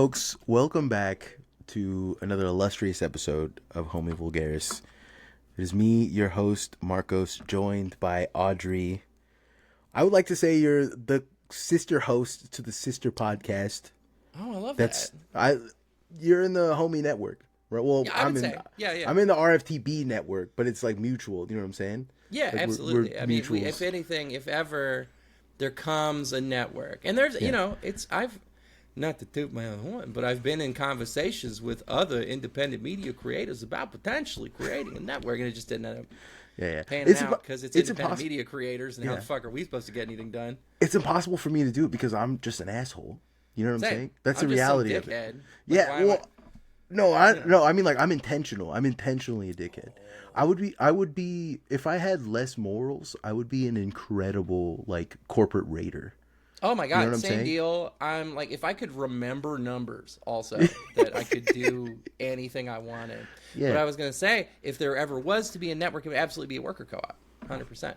folks, welcome back to another illustrious episode of Homie Vulgaris. It is me, your host, Marcos, joined by Audrey. I would like to say you're the sister host to the sister podcast. Oh, I love that. You're in the Homie Network, right? Well, yeah, I'm in the RFTB network, but it's like mutual. You know what I'm saying? Yeah, like absolutely. I mean, if anything, if ever there comes a network, and there's, I've not to toot my own horn, but I've been in conversations with other independent media creators about potentially creating a network, and it just didn't end up panning out because it's independent media creators, and how the fuck are we supposed to get anything done? It's impossible for me to do it because I'm just an asshole. You know what I'm saying? That's the reality of it. I mean, like, I'm intentional. I'm intentionally a dickhead. I would be if I had less morals, I would be an incredible, like, corporate raider. Oh my God, same deal. I'm like, if I could remember numbers also, that I could do anything I wanted. Yeah. But I was going to say, if there ever was to be a network, it would absolutely be a worker co-op. 100%.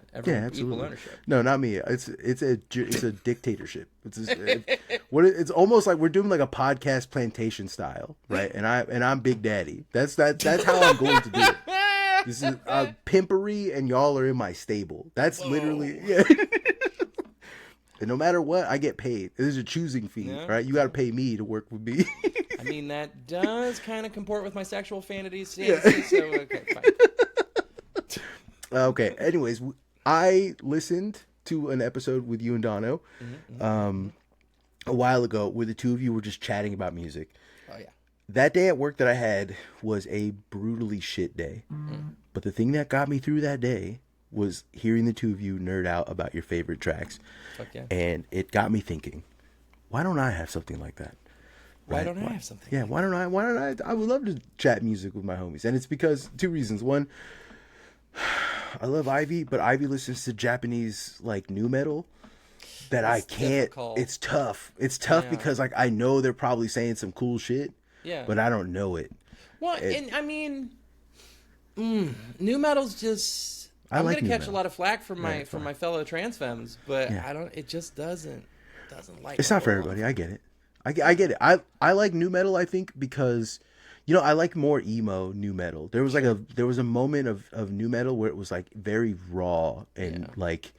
Equal ownership. No, not me. It's a dictatorship. It's almost like we're doing like a podcast plantation style, right? And I'm Big Daddy. That's how I'm going to do it. This is pimpery, and y'all are in my stable. That's literally And no matter what, I get paid. There's a choosing fee, right? You got to pay me to work with me. I mean, that does kind of comport with my sexual fantasies. Yeah. So, okay, fine. Okay. Anyways, I listened to an episode with you and Dono a while ago where the two of you were just chatting about music. Oh, yeah. That day at work that I had was a brutally shit day. But the thing that got me through that day was hearing the two of you nerd out about your favorite tracks. Fuck yeah. And it got me thinking, why don't I have something like that? Why don't I have something? Yeah, why don't I? I would love to chat music with my homies. And it's because two reasons. One, I love Ivy, but Ivy listens to Japanese, like, nu metal that I can't. Difficult. It's tough. It's tough because, like, I know they're probably saying some cool shit, but I don't know it. Well, and I mean, nu metal's just. I'm gonna catch a lot of flack from my fellow trans femmes, but I don't. It just doesn't like. It's not for everybody. I get it. I get it. I like nu metal. I think because, I like more emo nu metal. There was a moment of nu metal where it was like very raw and like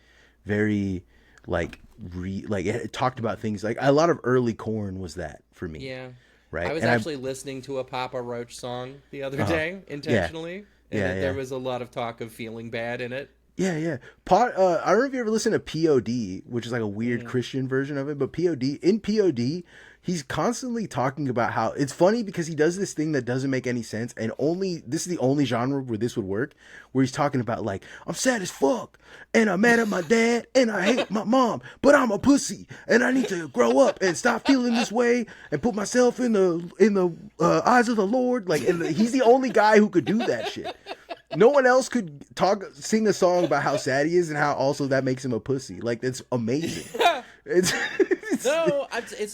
very like it talked about things like a lot of early Korn was that for me. Yeah. Right. I was actually listening to a Papa Roach song the other day intentionally. Yeah. And there was a lot of talk of feeling bad in it. Yeah. I don't know if you ever listened to POD, which is like a weird Christian version of it, but in POD, he's constantly talking about how it's funny because he does this thing that doesn't make any sense, and this is the only genre where this would work, where he's talking about like, I'm sad as fuck, and I'm mad at my dad, and I hate my mom, but I'm a pussy, and I need to grow up and stop feeling this way and put myself in the eyes of the Lord. Like, and he's the only guy who could do that shit. No one else could sing a song about how sad he is and how also that makes him a pussy. Like, that's amazing. It's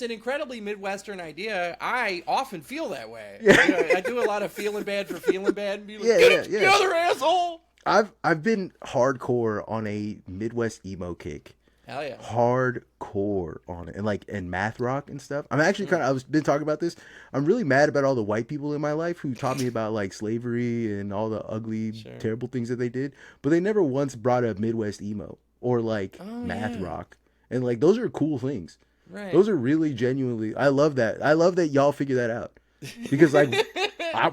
an incredibly Midwestern idea. I often feel that way. Yeah. I do a lot of feeling bad for feeling bad and be like, get the other asshole. I've been hardcore on a Midwest emo kick. Hell yeah. Hardcore on it. And math rock and stuff. I'm actually I've been talking about this. I'm really mad about all the white people in my life who taught me about like slavery and all the ugly, terrible things that they did. But they never once brought up Midwest emo or like math rock. And like, those are cool things. Right. Those are really genuinely, I love that. I love that y'all figure that out. Because like,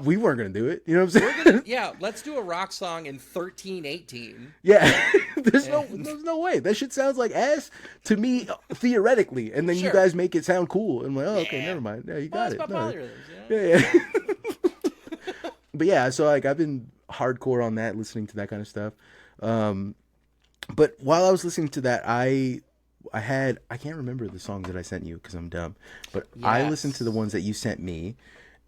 we weren't going to do it. You know what I'm saying? Let's do a rock song in 1318. Yeah. There's no way. That shit sounds like ass to me, theoretically. And then you guys make it sound cool. And I'm like, okay, never mind. Yeah, you got it. About polyrhythms, Yeah. But yeah, so like, I've been hardcore on that, listening to that kind of stuff. But while I was listening to that, I can't remember the songs that I sent you because I'm dumb, but I listened to the ones that you sent me,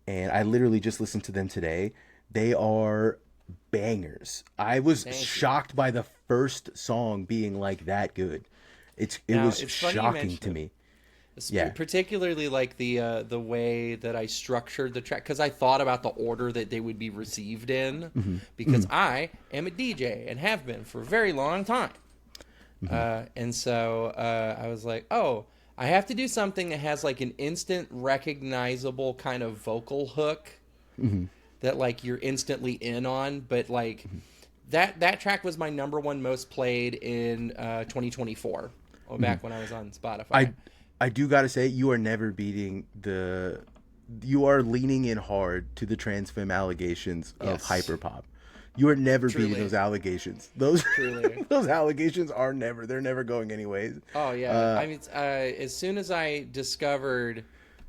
and I literally just listened to them today. They are bangers. I was shocked by the first song being like that good. It was shocking to me. Particularly like the way that I structured the track, because I thought about the order that they would be received in, because I am a DJ and have been for a very long time. And so I was like, I have to do something that has like an instant recognizable kind of vocal hook that like you're instantly in on. But like that track was my number one most played in 2024, back when I was on Spotify. I do gotta say, you are never beating you are leaning in hard to the trans femme allegations of hyperpop. You are never beating those allegations. Those allegations they're never going anyways. Oh yeah. I mean, as soon as I discovered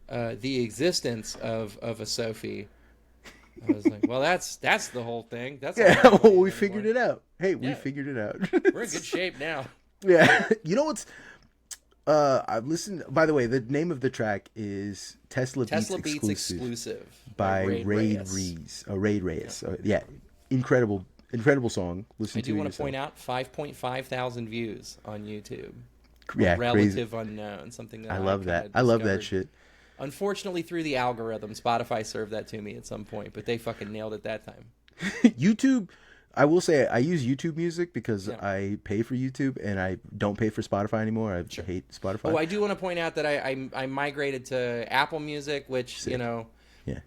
the existence of a Sophie, I was like, well, that's the whole thing. That's well, we figured it out. Hey, we figured it out. We're in good shape now. Yeah. You know what's I've listened, by the way, the name of the track is Tesla Beats Exclusive by Raid Reyes. Yeah. Incredible song. Listen I to do it want yourself. to point out 5.5 thousand views on YouTube. Yeah, relative crazy. Unknown, something that I love that. I love that shit. Unfortunately, through the algorithm, Spotify served that to me at some point, but they fucking nailed it that time. YouTube, I will say I use YouTube Music because I pay for YouTube and I don't pay for Spotify anymore. I hate Spotify. Oh, I do want to point out that I migrated to Apple Music, which, you know,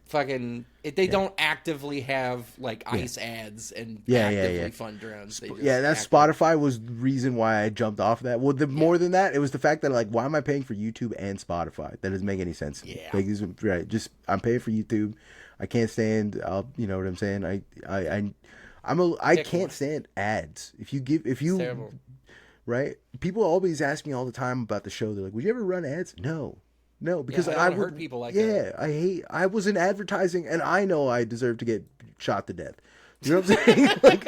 fucking they don't actively have like ICE ads and actively fund drones. That's Spotify was the reason why I jumped off that. Well, more than that, it was the fact that like, why am I paying for YouTube and Spotify? That doesn't make any sense. Yeah, like, right. Just I'm paying for YouTube. I can't stand. You know what I'm saying? I can't stand ads. If you terrible. Right? People always ask me all the time about the show. They're like, "Would you ever run ads?" No, because I would hurt people like that. I was in advertising, and I know I deserve to get shot to death. You know what I'm saying? Like,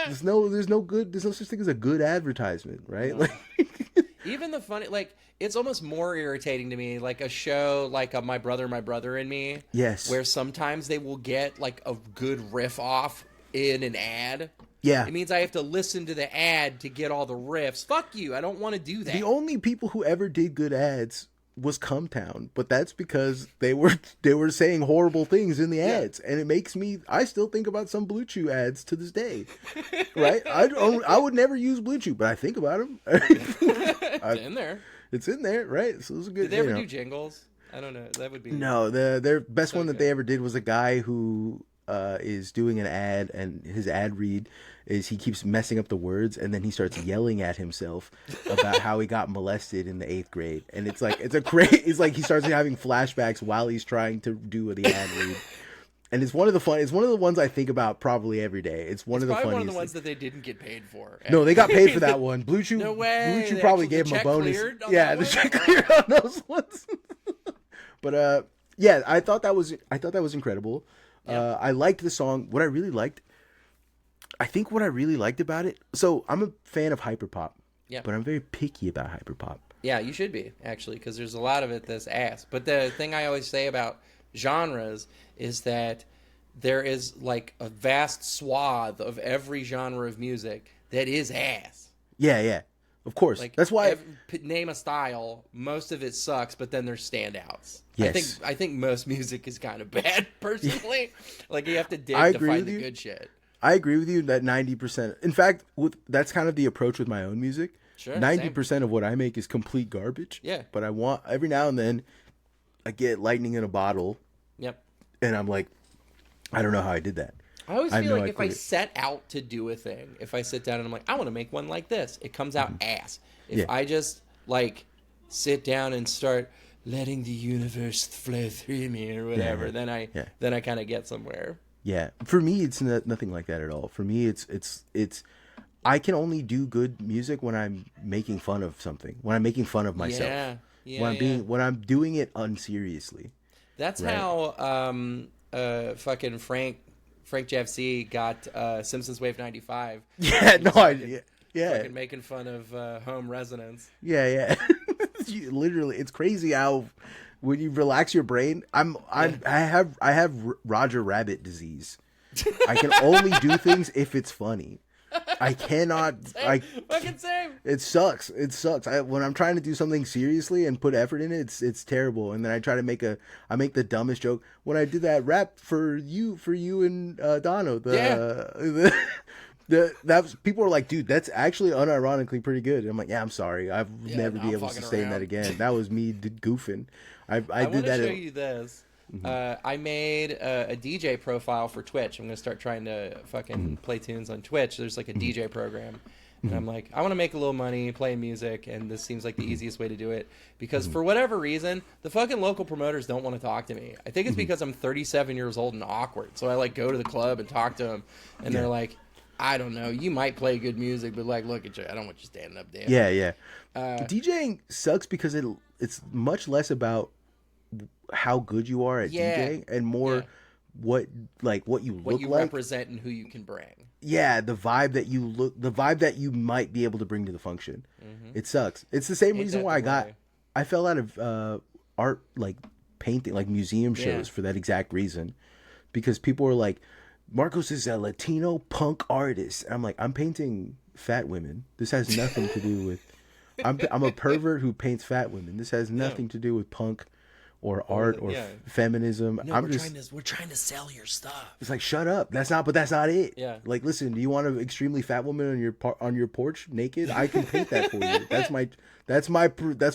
there's no such thing as a good advertisement, right? No. Like, even the funny, like, it's almost more irritating to me, like a show like My Brother and Me. Yes. Where sometimes they will get like a good riff off in an ad. Yeah. It means I have to listen to the ad to get all the riffs. Fuck you. I don't want to do that. The only people who ever did good ads was Cumtown, but that's because they were saying horrible things in the ads, and it makes me. I still think about some Blue Chew ads to this day, right? I would never use Blue Chew, but I think about them. It's in there. It's in there, right? So it's a good. Did they ever do jingles? I don't know. That would be no. Their best one that they ever did was a guy who is doing an ad, and his ad read is he keeps messing up the words, and then he starts yelling at himself about how he got molested in the 8th grade, and it's like it's like he starts having flashbacks while he's trying to do the ad read, and it's one of the ones I think about probably every day. It's one of the funniest. One of the ones that they didn't get paid for. No, they got paid for that one. Blue Chew, no way. Blue Chew probably gave him a bonus. The check cleared on those ones. But I thought that was incredible. Yeah. I liked the song. What I really liked about it. So I'm a fan of hyperpop. Yeah. But I'm very picky about hyperpop. Yeah, you should be, actually, because there's a lot of it that's ass. But the thing I always say about genres is that there is like a vast swath of every genre of music that is ass. Yeah. Of course. Like, that's why name a style, most of it sucks, but then there's standouts. Yes. I think most music is kind of bad, personally. Like, you have to dig to find the good shit. I agree with you that 90%. In fact, that's kind of the approach with my own music. Sure. 90% of what I make is complete garbage. Yeah. But I want every now and then I get lightning in a bottle. Yep. And I'm like, I don't know how I did that. I always feel like if I set out to do a thing, if I sit down and I'm like, I want to make one like this, it comes out ass. If I just like sit down and start letting the universe flow through me or whatever, then I kind of get somewhere. Yeah. For me, it's nothing like that at all. For me, it's I can only do good music when I'm making fun of something, when I'm making fun of myself. When I'm doing it unseriously. That's how fucking Frank JFC got Simpsons Wave 95. Yeah, no idea. Yeah. Fucking making fun of home residents. Yeah. Literally, it's crazy how when you relax your brain, I have Roger Rabbit disease. I can only do things if it's funny. I cannot. Fucking same. It sucks. When I'm trying to do something seriously and put effort in it, it's terrible. And then I try to make the dumbest joke. When I did that rap for you and Dono, People were like, dude, that's actually unironically pretty good. And I'm like, yeah, I'm sorry, I've never be able to sustain that again. That was me goofing. I did that. I want to show you this. I made a DJ profile for Twitch. I'm gonna start trying to fucking play tunes on Twitch. There's like a DJ program. And I'm like, I want to make a little money playing music, and this seems like the easiest way to do it. Because for whatever reason, the fucking local promoters don't want to talk to me. I think it's because I'm 37 years old and awkward. So I like go to the club and talk to them, and they're like, I don't know, you might play good music, but like, look at you, I don't want you standing up there. Yeah. DJing sucks because it's much less about how good you are at DJing and more what you look like, represent, and who you can bring. Yeah, the vibe that you might be able to bring to the function. It sucks. It's the same reason why I fell out of art, like painting, like museum shows for that exact reason, because people were like, Marcos is a Latino punk artist. I'm like, I'm painting fat women. This has nothing to do with. I'm a pervert who paints fat women. This has nothing to do with punk or art or feminism. No, we're trying to sell your stuff. It's like, shut up. That's not it. Yeah. Like, listen, do you want an extremely fat woman on your porch naked? I can paint that for you. That's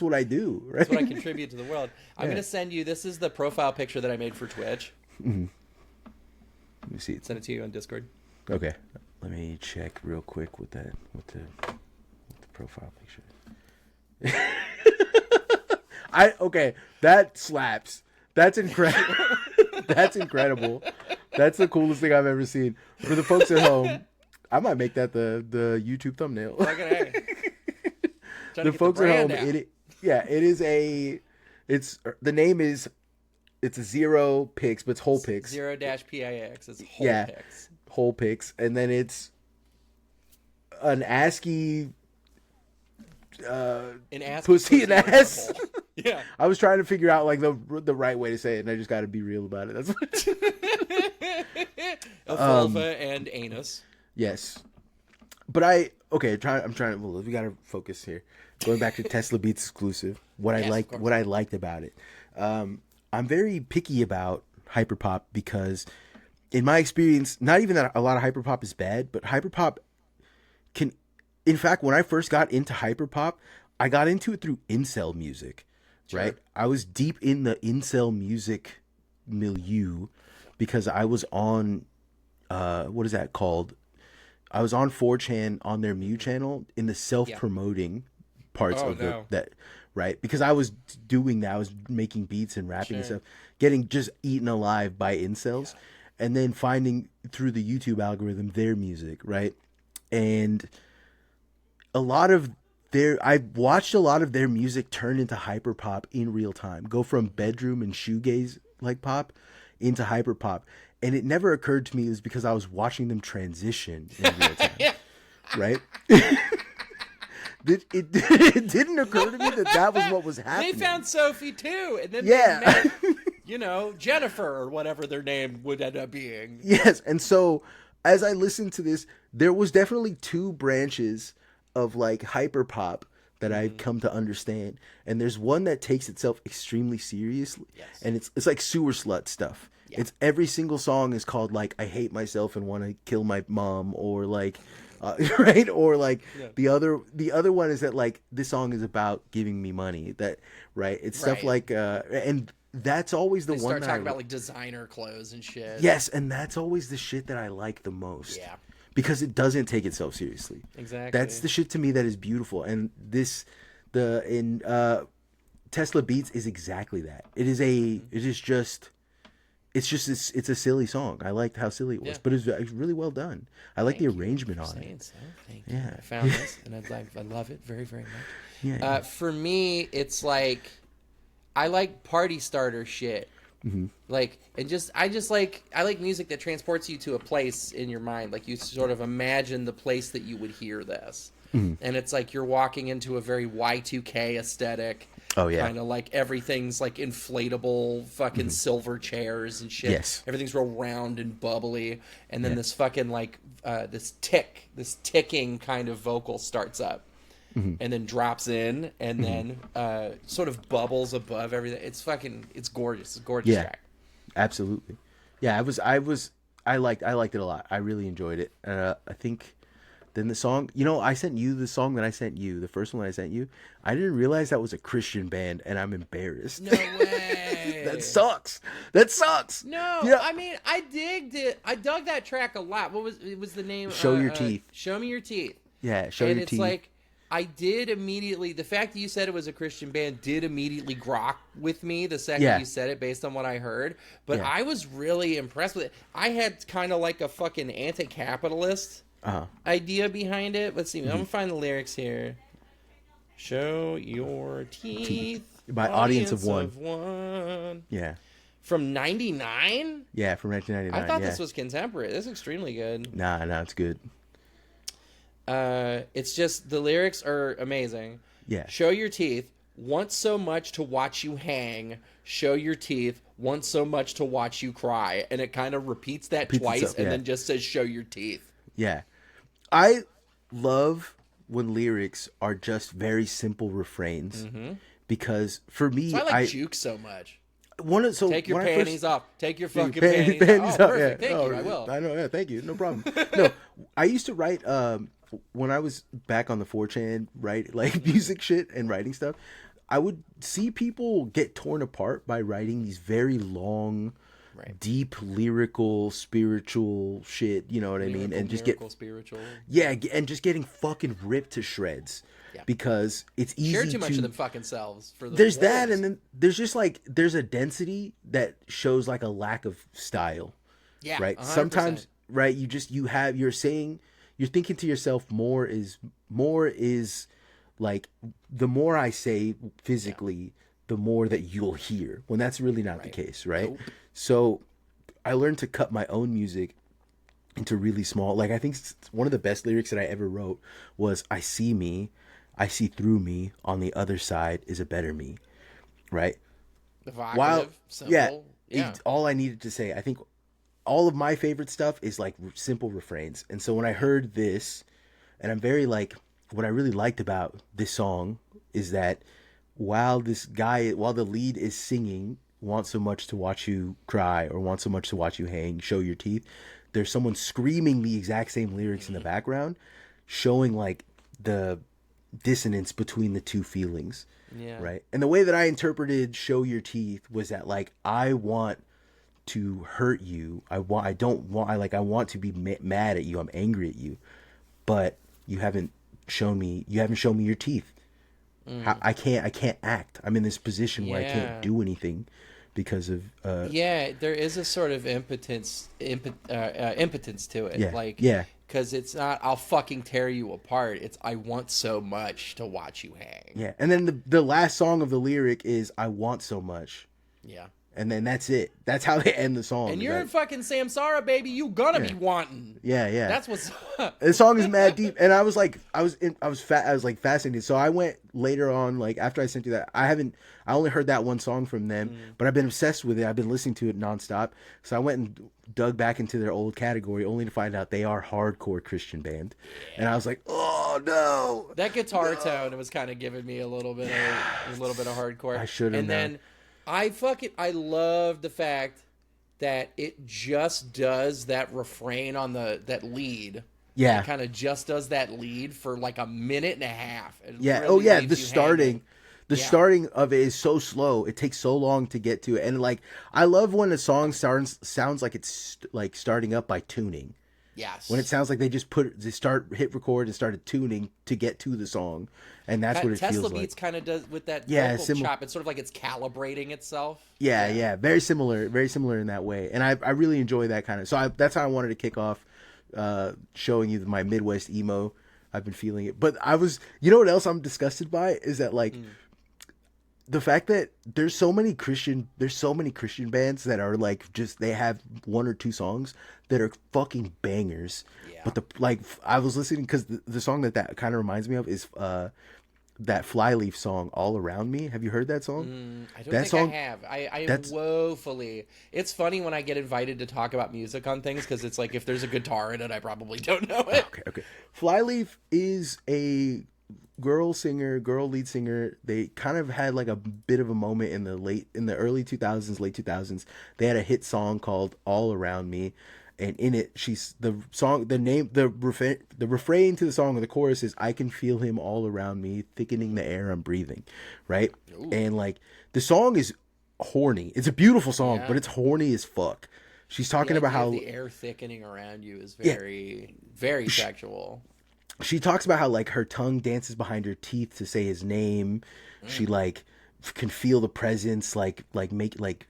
what I do. Right? That's what I contribute to the world. I'm going to send you, this is the profile picture that I made for Twitch. Let me see it. Send it to you on Discord. Okay. Let me check real quick what the profile picture. Okay, that slaps. That's incredible. That's incredible. That's the coolest thing I've ever seen. For the folks at home, I might make that the YouTube thumbnail. The folks at home, the name is, it's a zero pics, but it's whole pics. 0-pix. It's whole pics. Whole pics, and then it's an ASCII. Pussy and ass. Yeah, I was trying to figure out like the right way to say it, and I just got to be real about it. That's what a vulva and anus. Yes, but I'm trying. Well, we got to focus here. Going back to Tesla Beats exclusive, what I liked about it. I'm very picky about hyperpop because, in my experience, not even that a lot of hyperpop is bad, but hyperpop can. In fact, when I first got into hyperpop, I got into it through incel music, right? I was deep in the incel music milieu because I was on, what is that called? I was on 4chan on their Mew channel in the self-promoting parts that, right? Because I was doing that. I was making beats and rapping and stuff, getting just eaten alive by incels, and then finding through the YouTube algorithm their music, right? And I watched a lot of their music turn into hyperpop in real time, go from bedroom and shoegaze like pop into hyperpop. And it never occurred to me it was because I was watching them transition in real time, right? It didn't occur to me that was what was happening. They found Sophie too, and then they met, Jennifer or whatever their name would end up being. Yes, and so as I listened to this, there was definitely two branches of like hyperpop that I've come to understand, and there's one that takes itself extremely seriously, and it's like sewer slut stuff. It's every single song is called like I hate myself and want to kill my mom, or like right, or like the other one is that like this song is about giving me money, that right, it's stuff like and that's always the one start talking about like designer clothes and shit. Yes, and that's always the shit that I like the most. Because it doesn't take itself seriously. Exactly. That's the shit to me that is beautiful. And Tesla Beats is exactly that. It's a silly song. I liked how silly it was, but it's really well done. I like the arrangement on it. So. Thank you. I found this and I love it very, very much. For me, it's like, I like party starter shit. Like, I like music that transports you to a place in your mind. Like, you sort of imagine the place that you would hear this. And it's like you're walking into a very Y2K aesthetic. Oh, yeah. Kind of like everything's like inflatable fucking silver chairs and shit. Yes. Everything's real round and bubbly. And then this fucking like, this ticking kind of vocal starts up. And then drops in, and then sort of bubbles above everything. It's gorgeous. It's a gorgeous track. Absolutely. Yeah, I liked it a lot. I really enjoyed it. I think Then the song, I sent you the song that I sent you, the first one I sent you. I didn't realize that was a Christian band, and I'm embarrassed. No way. That sucks. That sucks. No, yeah. I mean, I digged it. I dug that track a lot. What was the name? Show Your Teeth. Show Me Your Teeth. Yeah, Show Your Teeth. And it's like, I did immediately, the fact that you said it was a Christian band did immediately grok with me the second you said it based on what I heard. But I was really impressed with it. I had kind of like a fucking anti-capitalist idea behind it. Let's see. I'm going to find the lyrics here. Show your teeth. By audience of one. Yeah. From 99? Yeah, from 1999. I thought this was contemporary. This is extremely good. Nah, it's good. It's just the lyrics are amazing. Yeah. Show your teeth. Want so much to watch you hang. Show your teeth. Want so much to watch you cry. And it kind of repeats that twice and then just says show your teeth. Yeah. I love when lyrics are just very simple refrains because for me, I like Juke so much. Take your panties off. Take your fucking panties off. Oh, perfect. Thank you. I will. I know. Yeah, thank you. No problem. No, I used to write when I was back on the 4chan, write like music shit and writing stuff. I would see people get torn apart by writing these very long, deep lyrical, spiritual shit. You know what I mean? And just get spiritual. Yeah, and just getting fucking ripped to shreds. Yeah. Because it's easy share too much of them fucking selves for the there's words. That, and then there's just like there's a density that shows like a lack of style. Yeah, right. 100%. Sometimes, right? You're thinking to yourself, more is like the more I say physically, the more that you'll hear. When that's really not the case, right? Nope. So I learned to cut my own music into really small. Like I think one of the best lyrics that I ever wrote was "I see me. I see through me. On the other side is a better me," right? Evocative, simple. Yeah. All I needed to say, I think all of my favorite stuff is like simple refrains. And so when I heard this, and I'm very like, what I really liked about this song is that while the lead is singing, "Want so much to watch you cry," or "Want so much to watch you hang, show your teeth," there's someone screaming the exact same lyrics in the background, showing like the dissonance between the two feelings. Yeah. Right. And the way that I interpreted "show your teeth" was that like, I want to hurt you. I want to be mad at you. I'm angry at you, but you haven't shown me your teeth. I can't act. I'm in this position where I can't do anything because of there is a sort of impotence to it. Because it's not, I'll fucking tear you apart. It's, I want so much to watch you hang. Yeah. And then the last song of the lyric is, "I want so much." Yeah. And then that's it. That's how they end the song. And you're in fucking Samsara, baby. You gonna be wanting. Yeah. That's what's up. The song is mad deep, and I was fascinated. So I went later on, like after I sent you that. I only heard that one song from them, but I've been obsessed with it. I've been listening to it nonstop. So I went and dug back into their old category, only to find out they are hardcore Christian band. And I was like, oh no. That guitar tone was kind of giving me a little bit of hardcore. I should have. And then I love the fact that it just does that refrain on that lead. Yeah. It kind of just does that lead for like a minute and a half. It yeah. Really the starting. The starting of it is so slow. It takes so long to get to it. And like, I love when a song sounds like it's like starting up by tuning. Yes. When it sounds like they hit record and started tuning to get to the song. And that's what it feels like. Tesla Beats kind of does with that vocal chop. It's sort of like it's calibrating itself. Yeah. Very similar in that way. And I really enjoy that kind of. So that's how I wanted to kick off showing you my Midwest emo. I've been feeling it. But you know what else I'm disgusted by is that like the fact that there's so many Christian bands that are like just, they have one or two songs that are fucking bangers. Yeah. But I was listening because the song that kind of reminds me of is that Flyleaf song, "All Around Me." Have you heard that song? I don't think I have. I woefully. It's funny when I get invited to talk about music on things because it's like if there's a guitar in it, I probably don't know it. Okay. Flyleaf is a girl lead singer. They kind of had like a bit of a moment in the early 2000s, late 2000s. They had a hit song called "All Around Me," and in it, the refrain to the song, or the chorus is, "I can feel him all around me, thickening the air I'm breathing," right? Ooh. And like the song is horny. It's a beautiful song, but it's horny as fuck. She's talking about how the air thickening around you is very, very sexual. She talks about how like her tongue dances behind her teeth to say his name. She like can feel the presence, like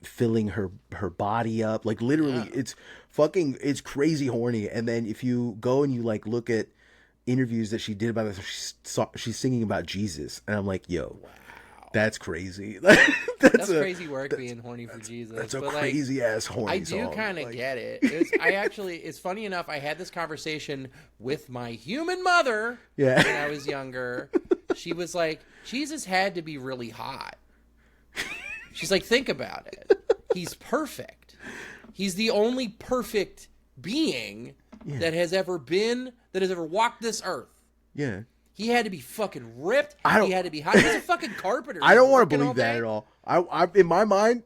filling her body up, like literally. It's crazy horny. And then if you go and you like look at interviews that she did about this, she's singing about Jesus, and I'm like, yo, wow, that's crazy. that's crazy work, being horny for Jesus. That's a crazy ass horny. I do kind of get it. It's funny enough, I had this conversation with my human mother when I was younger. She was like, Jesus had to be really hot. She's like, think about it. He's perfect. He's the only perfect being that has ever walked this earth. Yeah. He had to be fucking ripped. He had to be hot. He's a fucking carpenter. I don't want to believe that at all. I in my mind,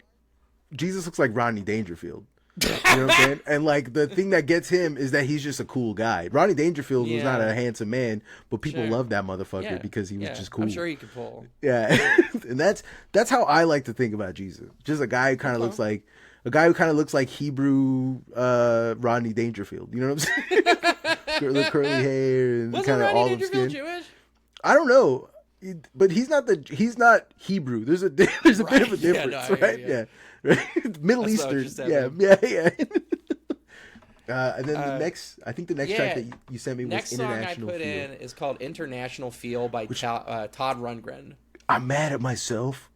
Jesus looks like Rodney Dangerfield. You know what I'm saying? And like the thing that gets him is that he's just a cool guy. Rodney Dangerfield was not a handsome man, but people love that motherfucker because he was just cool. I'm sure he could pull. Yeah. And that's how I like to think about Jesus. Just a guy who kind of looks like Hebrew Rodney Dangerfield. You know what I'm saying? The curly hair and kind of olive skin. Jewish? I don't know. But he's not Hebrew. There's a bit of a difference, right? Yeah. Right? Middle Eastern. Yeah. And then the next track that you sent me was International Feel. Next song I put in is called International Feel by Todd Rundgren. I'm mad at myself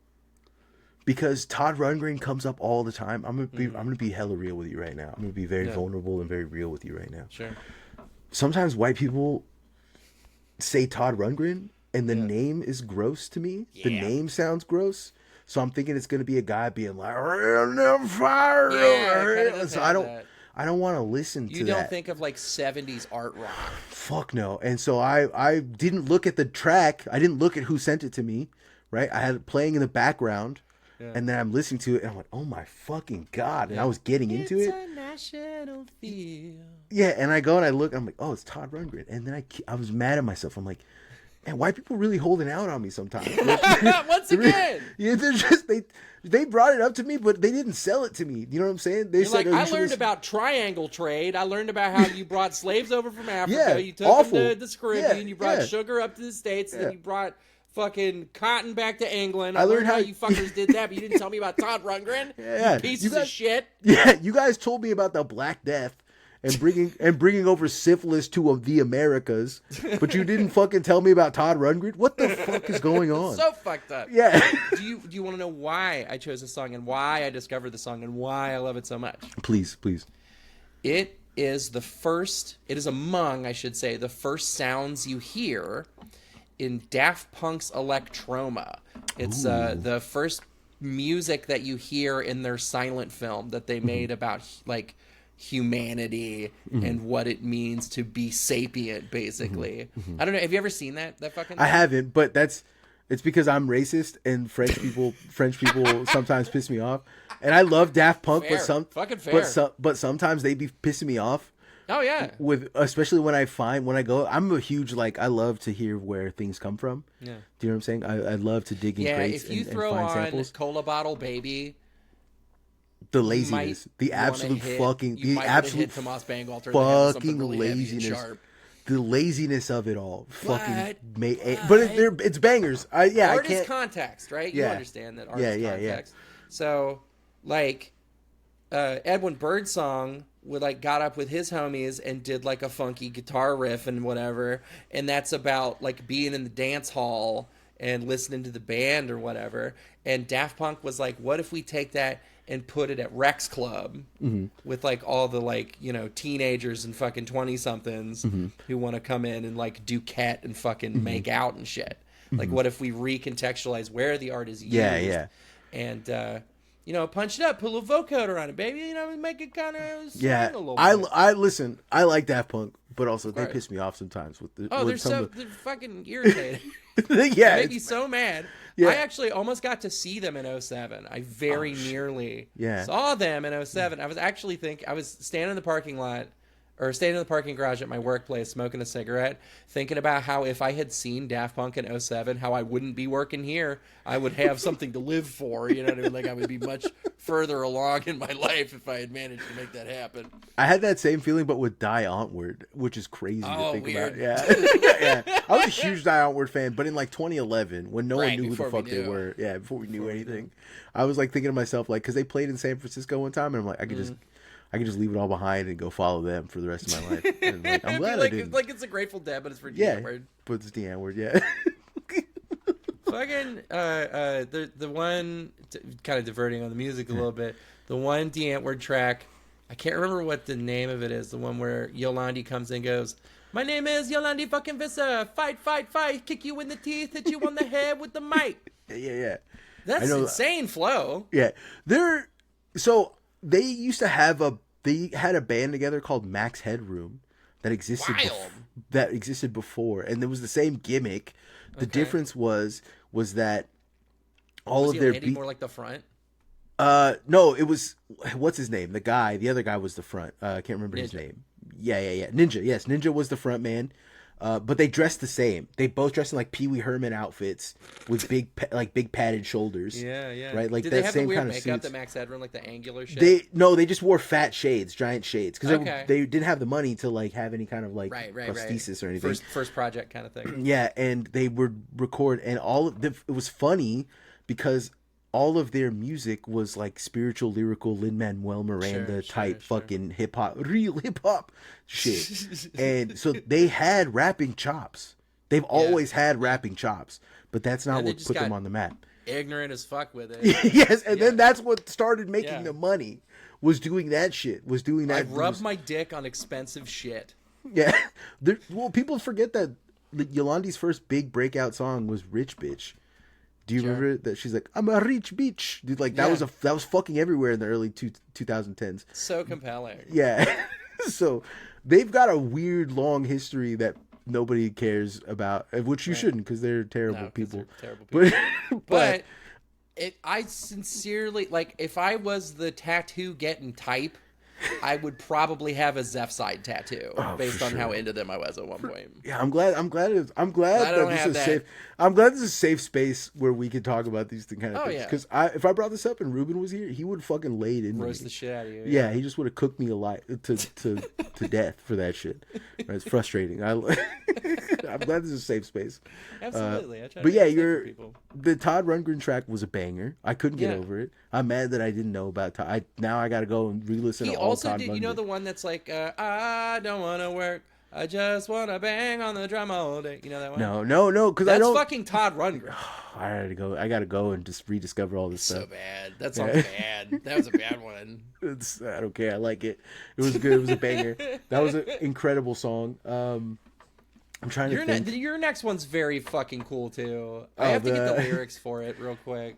because Todd Rundgren comes up all the time. I'm gonna be hella real with you right now. I'm gonna be very vulnerable and very real with you right now. Sure. Sometimes white people say Todd Rundgren and the name is gross to me. Yeah. The name sounds gross. So I'm thinking it's going to be a guy being like, fire. Yeah, so I don't want to listen to that. You don't think of like 70s art rock. Fuck no. And so I didn't look at the track. I didn't look at who sent it to me, right? I had it playing in the background. Yeah. And then I'm listening to it and I'm like, oh my fucking God. And I was getting into it. International Feel. Yeah, and I go and I look and I'm like, oh, it's Todd Rundgren. And then I was mad at myself. I'm like, man, white people really holding out on me sometimes. Once again. Yeah, they're just they brought it up to me, but they didn't sell it to me. You know what I'm saying? They said, I learned about triangle trade. I learned about how you brought slaves over from Africa. You took them to the Caribbean. You brought sugar up to the States, and then you brought fucking cotton back to England. I learned how you fuckers did that, but you didn't tell me about Todd Rundgren. You pieces of shit. Yeah, you guys told me about the Black Death. And bringing over syphilis to the Americas, but you didn't fucking tell me about Todd Rundgren. What the fuck is going on? So fucked up. Yeah. Do you want to know why I chose this song and why I discovered the song and why I love it so much? Please. It is among the first sounds you hear in Daft Punk's Electroma. It's the first music that you hear in their silent film that they made about like humanity and what it means to be sapient, basically. I don't know. Have you ever seen that fucking thing? I haven't, but it's because I'm racist and French people sometimes piss me off. And I love Daft Punk, but sometimes they be pissing me off. Oh yeah. Especially when I go, I'm a huge I love to hear where things come from. Yeah. Do you know what I'm saying? I love to dig in crates if you and throw find on samples. Cola Bottle Baby, the laziness, the absolute fucking laziness, the laziness of it all, but it's bangers. Art is context, right? You understand that art is context. So, Edwin Birdsong got up with his homies and did a funky guitar riff and whatever, and that's about being in the dance hall and listening to the band or whatever. And Daft Punk was like, what if we take that and put it at Rex Club with all the teenagers and fucking 20-somethings who want to come in and do cat and fucking make out and shit. What if we recontextualize where the art is used? And punch it up, put a little vocoder on it, baby. Make it kind of yeah. a little I listen. I like Daft Punk, but also they piss me off sometimes with the. They're fucking irritating. Yeah, they make me so mad. Yeah. I actually almost got to see them in 2007. I very nearly saw them in 2007. I was standing in the parking lot, or standing in the parking garage at my workplace smoking a cigarette, thinking about how if I had seen Daft Punk in 2007, how I wouldn't be working here. I would have something to live for. You know what I mean? Like, I would be much further along in my life if I had managed to make that happen. I had that same feeling, but with Die Antwoord, which is crazy to think weird. about. Yeah. Yeah. I was a huge Die Antwoord fan, but in like 2011, when no one knew who the fuck they were, before we knew anything, I was like thinking to myself, like, because they played in San Francisco one time, and I'm like, I could just leave it all behind and go follow them for the rest of my life. And like, I'm glad I didn't. Like, it's a Grateful Dead, but it's for the N-word. But it's the N-word, yeah. Fucking the one kind of diverting on the music a little bit. The one the N-word track, I can't remember what the name of it is. The one where Yolandi comes in and goes, "My name is Yolandi fucking Vissa. Fight, fight, fight. Kick you in the teeth. Hit you on the head with the mic." Yeah. That's insane flow. Yeah, they used to have they had a band together called Max Headroom that existed before, and there was the same gimmick. The difference was that all of their more like the front. No, it was, what's his name? The other guy was the front. I can't remember his name. Yeah. Ninja. Yes, Ninja was the front man. But they dressed the same. They both dressed in like Pee Wee Herman outfits with big padded shoulders. Yeah. Right, like did that they have same the weird kind of makeup suits. that Max Headroom, like the angular shit? They just wore fat shades, giant shades, because they didn't have the money to like have any kind of like prosthesis or anything. First project kind of thing. Yeah, and they would record, and it was funny because all of their music was like spiritual, lyrical, Lin-Manuel Miranda type fucking real hip hop shit. And so they had rapping chops. They've always had rapping chops, but that's not what put them on the map. Ignorant as fuck with it. Yes, and then that's what started making the money. Was doing that shit. I rubbed my dick on expensive shit. Yeah. Well, people forget that Yolandi's first big breakout song was Rich Bitch. Do you remember that she's like, "I'm a rich bitch"? Dude, like that was fucking everywhere in the early 2010s. So compelling. Yeah. So they've got a weird long history that nobody cares about, which you shouldn't, because they're terrible people. But I sincerely, like, if I was the tattoo getting type, I would probably have a Zeph side tattoo based on how into them I was at one point. Yeah, I'm glad that this is safe. I'm glad this is a safe space where we can talk about these kind of things. Because if I brought this up and Ruben was here, he would fucking laid in roast the shit out of you. Yeah, he just would have cooked me alive to death for that shit. Right, it's frustrating. I'm glad this is a safe space. Absolutely. But yeah, the Todd Rundgren track was a banger. I couldn't get over it. I'm mad that I didn't know about Todd. Now I got to go and re-listen to all Todd Rundgren. You know the one that's like, I don't want to work. I just want to bang on the drum all day. You know that one? No, because I don't. That's fucking Todd Rundgren. I gotta go and just rediscover all this stuff. So bad. That song's bad. That was a bad one. I don't care. I like it. It was good. It was a banger. That was an incredible song. I'm trying to think. Your next one's very fucking cool too. I have to get the lyrics for it real quick.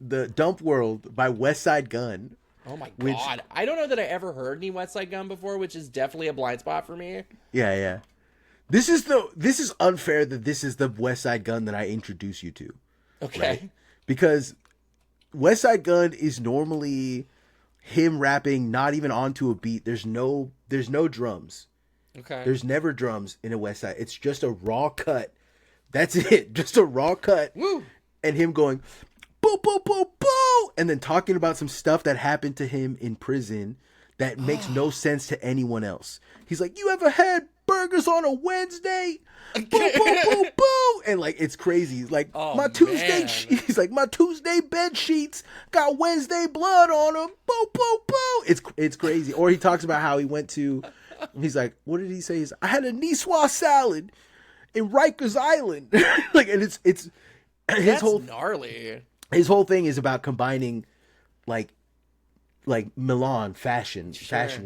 The Dump World by West Side Gun. Oh my god! I don't know that I ever heard any West Side Gun before, which is definitely a blind spot for me. Yeah. This is unfair that this is the West Side Gun that I introduce you to. Okay. Right? Because West Side Gun is normally him rapping not even onto a beat. There's no drums. Okay. There's never drums in a West Side. It's just a raw cut. That's it. Just a raw cut. Woo! And him going boo boo boo boo, and then talking about some stuff that happened to him in prison that makes no sense to anyone else. He's like, "You ever had burgers on a Wednesday? Boo boo boo boo," and like it's crazy. He's like, my Tuesday bed sheets got Wednesday blood on them. Boo boo boo. It's crazy. Or he talks about how he went to. He's like, what did he say? I had a Niçoise salad in Rikers Island. Like, and it's his That's whole gnarly. His whole thing is about combining, like Milan fashion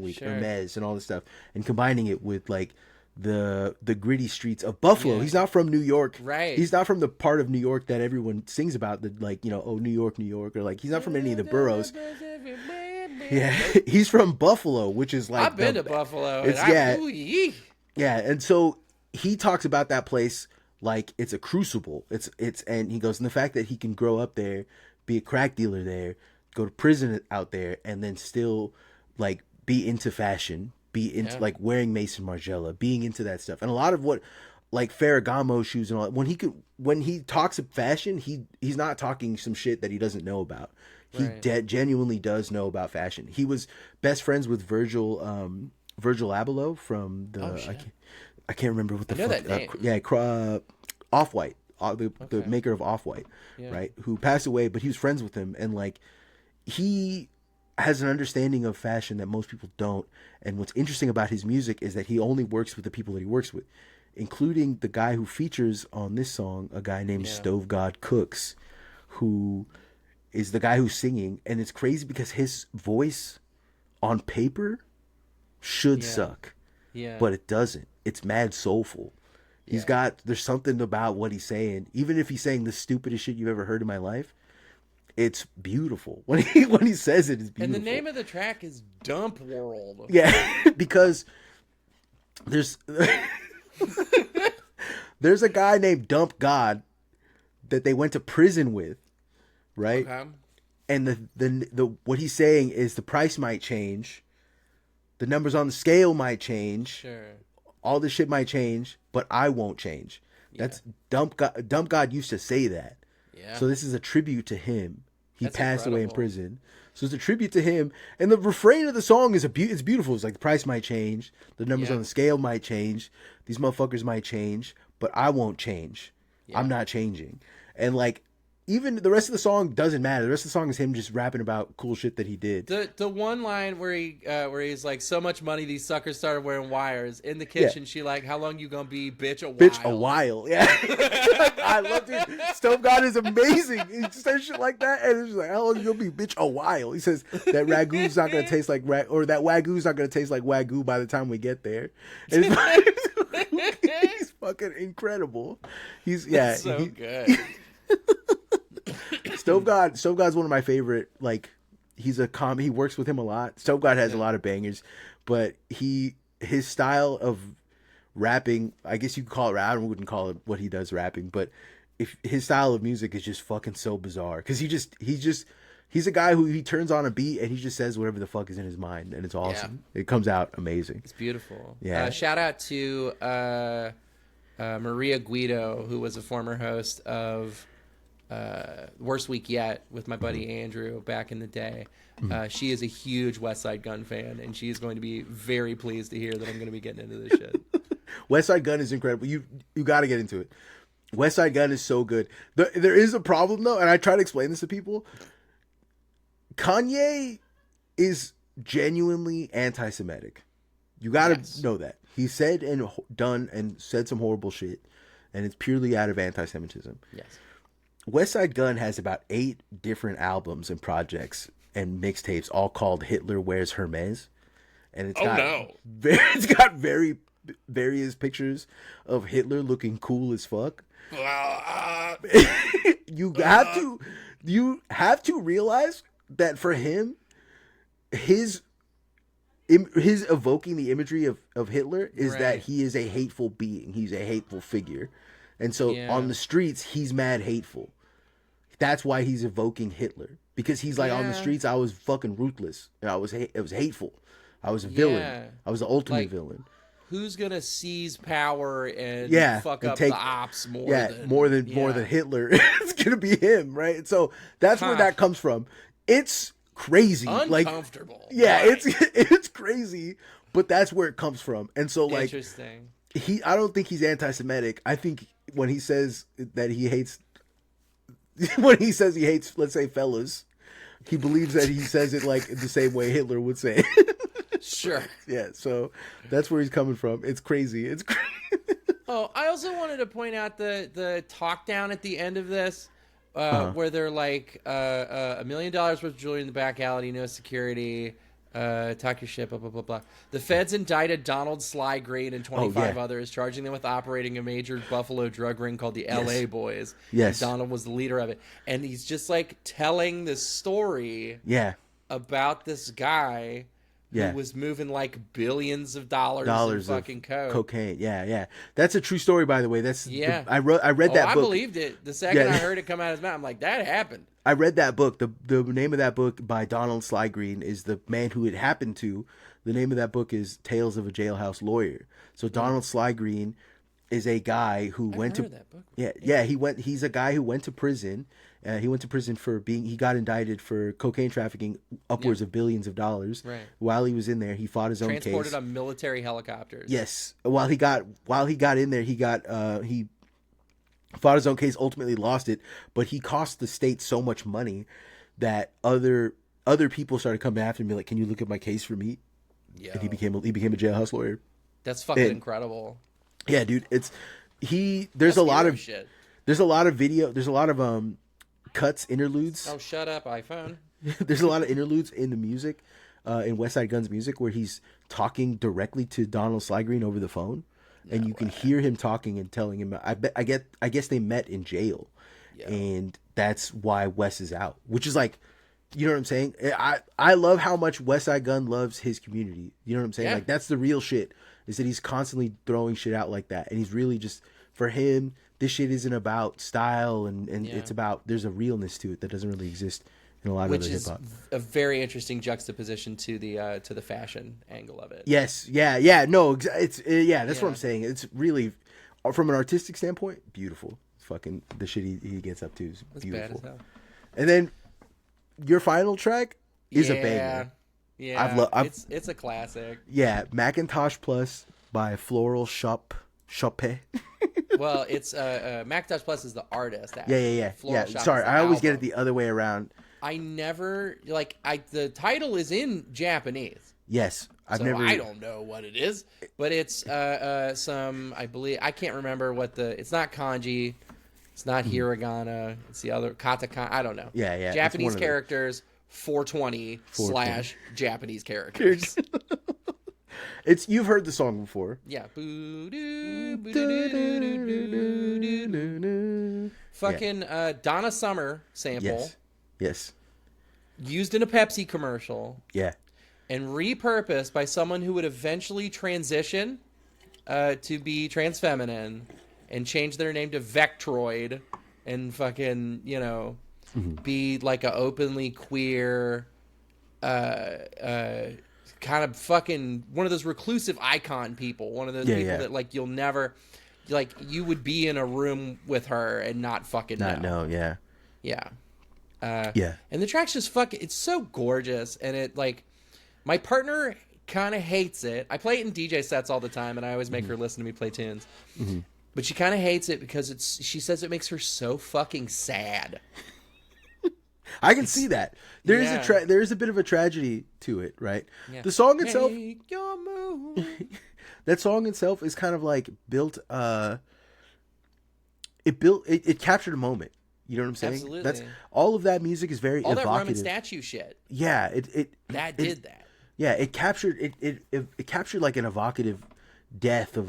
week, Hermes, and all this stuff, and combining it with like the gritty streets of Buffalo. He's not from New York. Right. He's not from the part of New York that everyone sings about, that like, you know, oh, New York, or like he's not from any of the boroughs. Yeah, he's from Buffalo, which is like I've been to Buffalo. It's yeah, and so he talks about that place like it's a crucible. It's and he goes, and the fact that he can grow up there, be a crack dealer there, go to prison out there, and then still like be into fashion, be into like wearing Mason Margiela, being into that stuff, and a lot of what like Ferragamo shoes and all that. When he talks of fashion, he's not talking some shit that he doesn't know about. He genuinely does know about fashion. He was best friends with Virgil Abloh from the I can't remember what the fuck. Off-White, the maker of Off-White, right? Who passed away, but he was friends with him, and like he has an understanding of fashion that most people don't. And what's interesting about his music is that he only works with the people that he works with, including the guy who features on this song, a guy named Stove God Cooks, who is the guy who's singing. And it's crazy because his voice on paper should suck, but it doesn't. It's mad soulful. There's something about what he's saying. Even if he's saying the stupidest shit you've ever heard in my life, it's beautiful. When he says it, it's beautiful. And the name of the track is Dump World. Yeah, because there's a guy named Dump God that they went to prison with, right? Okay. And the what he's saying is the price might change, the numbers on the scale might change, sure, all this shit might change, but I won't change. That's Dump God. Dump God used to say that. Yeah. So this is a tribute to him. He passed away in prison. So it's a tribute to him. And the refrain of the song is it's beautiful. It's like the price might change, the numbers on the scale might change, these motherfuckers might change, but I won't change. Yeah. I'm not changing. And like even the rest of the song doesn't matter. The rest of the song is him just rapping about cool shit that he did. The one line where he's like, so much money these suckers started wearing wires in the kitchen. She like, how long you gonna be, bitch? A while. Yeah. I loved it. Stove God is amazing. He says shit like that, and it's just like, how long you gonna be, bitch? A while. He says that ragou's not gonna taste like or that wagou's not gonna taste like wagyu by the time we get there. And he's fucking incredible. He's so good. Stove God's one of my favorite. Like, he's he works with him a lot. Stove God has a lot of bangers, but his style of rapping, I guess you could call it rap. I wouldn't call it what he does rapping, but if his style of music is just fucking so bizarre, because he's a guy who he turns on a beat and he just says whatever the fuck is in his mind, and it's awesome. It comes out amazing. It's beautiful. Yeah. Shout out to Maria Guido, who was a former host of Worst Week Yet with my buddy Andrew back in the day. She is a huge West Side Gun fan, and she is going to be very pleased to hear that I'm going to be getting into this shit. West Side Gun is incredible. You got to get into it. West Side Gun is so good. There is a problem though, and I try to explain this to people. Kanye is genuinely anti-Semitic. You got to know that. He said and done and said some horrible shit, and it's purely out of anti-Semitism. Yes. West Side Gun has about 8 different albums and projects and mixtapes, all called Hitler Wears Hermes, and it's got very various pictures of Hitler looking cool as fuck. You have to realize that for him, his evoking the imagery of Hitler is that he is a hateful being. He's a hateful figure. And so on the streets, he's mad hateful. That's why he's evoking Hitler. Because he's like, on the streets, I was fucking ruthless. And it was hateful. I was a villain. I was the ultimate villain. Who's gonna seize power and fuck up the ops more than Hitler? It's gonna be him, right? And so that's where that comes from. It's crazy, uncomfortable. It's crazy, but that's where it comes from. And so interesting. I don't think he's anti-Semitic. I think when he says that he hates, let's say, fellas, he believes that he says it like the same way Hitler would say it. Sure. Yeah, so that's where he's coming from. It's crazy. It's crazy. Oh, I also wanted to point out the talk down at the end of this, where they're like, $1 million worth of jewelry in the back alley, no security. Talk your shit, blah, blah, blah, blah. The feds indicted Donald Sly Green and 25 others, charging them with operating a major Buffalo drug ring called the LA Boys. Yes. And Donald was the leader of it. And he's just like telling this story about this guy who was moving like billions of dollars in fucking cocaine. Yeah. That's a true story, by the way. I read that book. I believed it. The second I heard it come out of his mouth, I'm like, that happened. I read that book. The name of that book by Donald Sly Green is the man who it happened to. The name of that book is Tales of a Jailhouse Lawyer. So Donald Sly Green is a guy who went to that book. He's a guy who went to prison. He went to prison for he got indicted for cocaine trafficking upwards of billions of dollars. Right. While he was in there, he fought his own case. Transported on military helicopters. Yes. While he got in there, he fought his own case, ultimately lost it, but he cost the state so much money that other people started coming after him and be like, "Can you look at my case for me?" Yeah. And he became a jailhouse lawyer. That's fucking incredible. Yeah, dude. There's a lot of shit. There's a lot of video. There's a lot of cuts, interludes. Oh, shut up, iPhone. There's a lot of interludes in the music, in West Side Gun's music, where he's talking directly to Donald Sly Green over the phone. And you can hear him talking and telling him. I guess they met in jail, and that's why Wes is out. Which is like, you know what I'm saying? I love how much West Side Gun loves his community. You know what I'm saying? Yeah. Like that's the real shit. Is that he's constantly throwing shit out like that, and he's really just, for him, this shit isn't about style and it's about, there's a realness to it that doesn't really exist in a lot of other hip hop. Which is a very interesting juxtaposition to the fashion angle of it. Yes, no, it's that's what I'm saying. It's really, from an artistic standpoint, beautiful. Fucking the shit he gets up to is beautiful. Bad as hell. And then your final track is a banger. Yeah, it's a classic. Yeah, Macintosh Plus by Floral Shop. Well, it's Macintosh Plus is the artist. Actually. Yeah. Sorry, I always get it the other way around. I never the title is in Japanese. Yes, I don't know what it is, but it's some, I believe, I can't remember what it's not kanji, it's not hiragana, it's the other katakana. I don't know. Yeah. Japanese characters, 420 / Japanese characters. You've heard the song before. Yeah. Fucking Donna Summer sample. Yes. Used in a Pepsi commercial. Yeah. And repurposed by someone who would eventually transition to be trans feminine and change their name to Vectroid and fucking, be like a openly queer kind of fucking one of those reclusive icon people, one of those people that like you'll never, like you would be in a room with her and not fucking know. Yeah. And the track's just fucking, it's so gorgeous, and it like, my partner kind of hates it. I play it in DJ sets all the time, and I always make her listen to me play tunes. Mm-hmm. But she kind of hates it because she says it makes her so fucking sad. I can see that. There is a bit of a tragedy to it, right? Yeah. The song itself, Make your move. That song itself is kind of like built. It captured a moment. You know what I'm saying? Absolutely. That's all of that music is very evocative. All that Roman statue shit. Yeah, did that. Yeah, it captured it captured like an evocative death of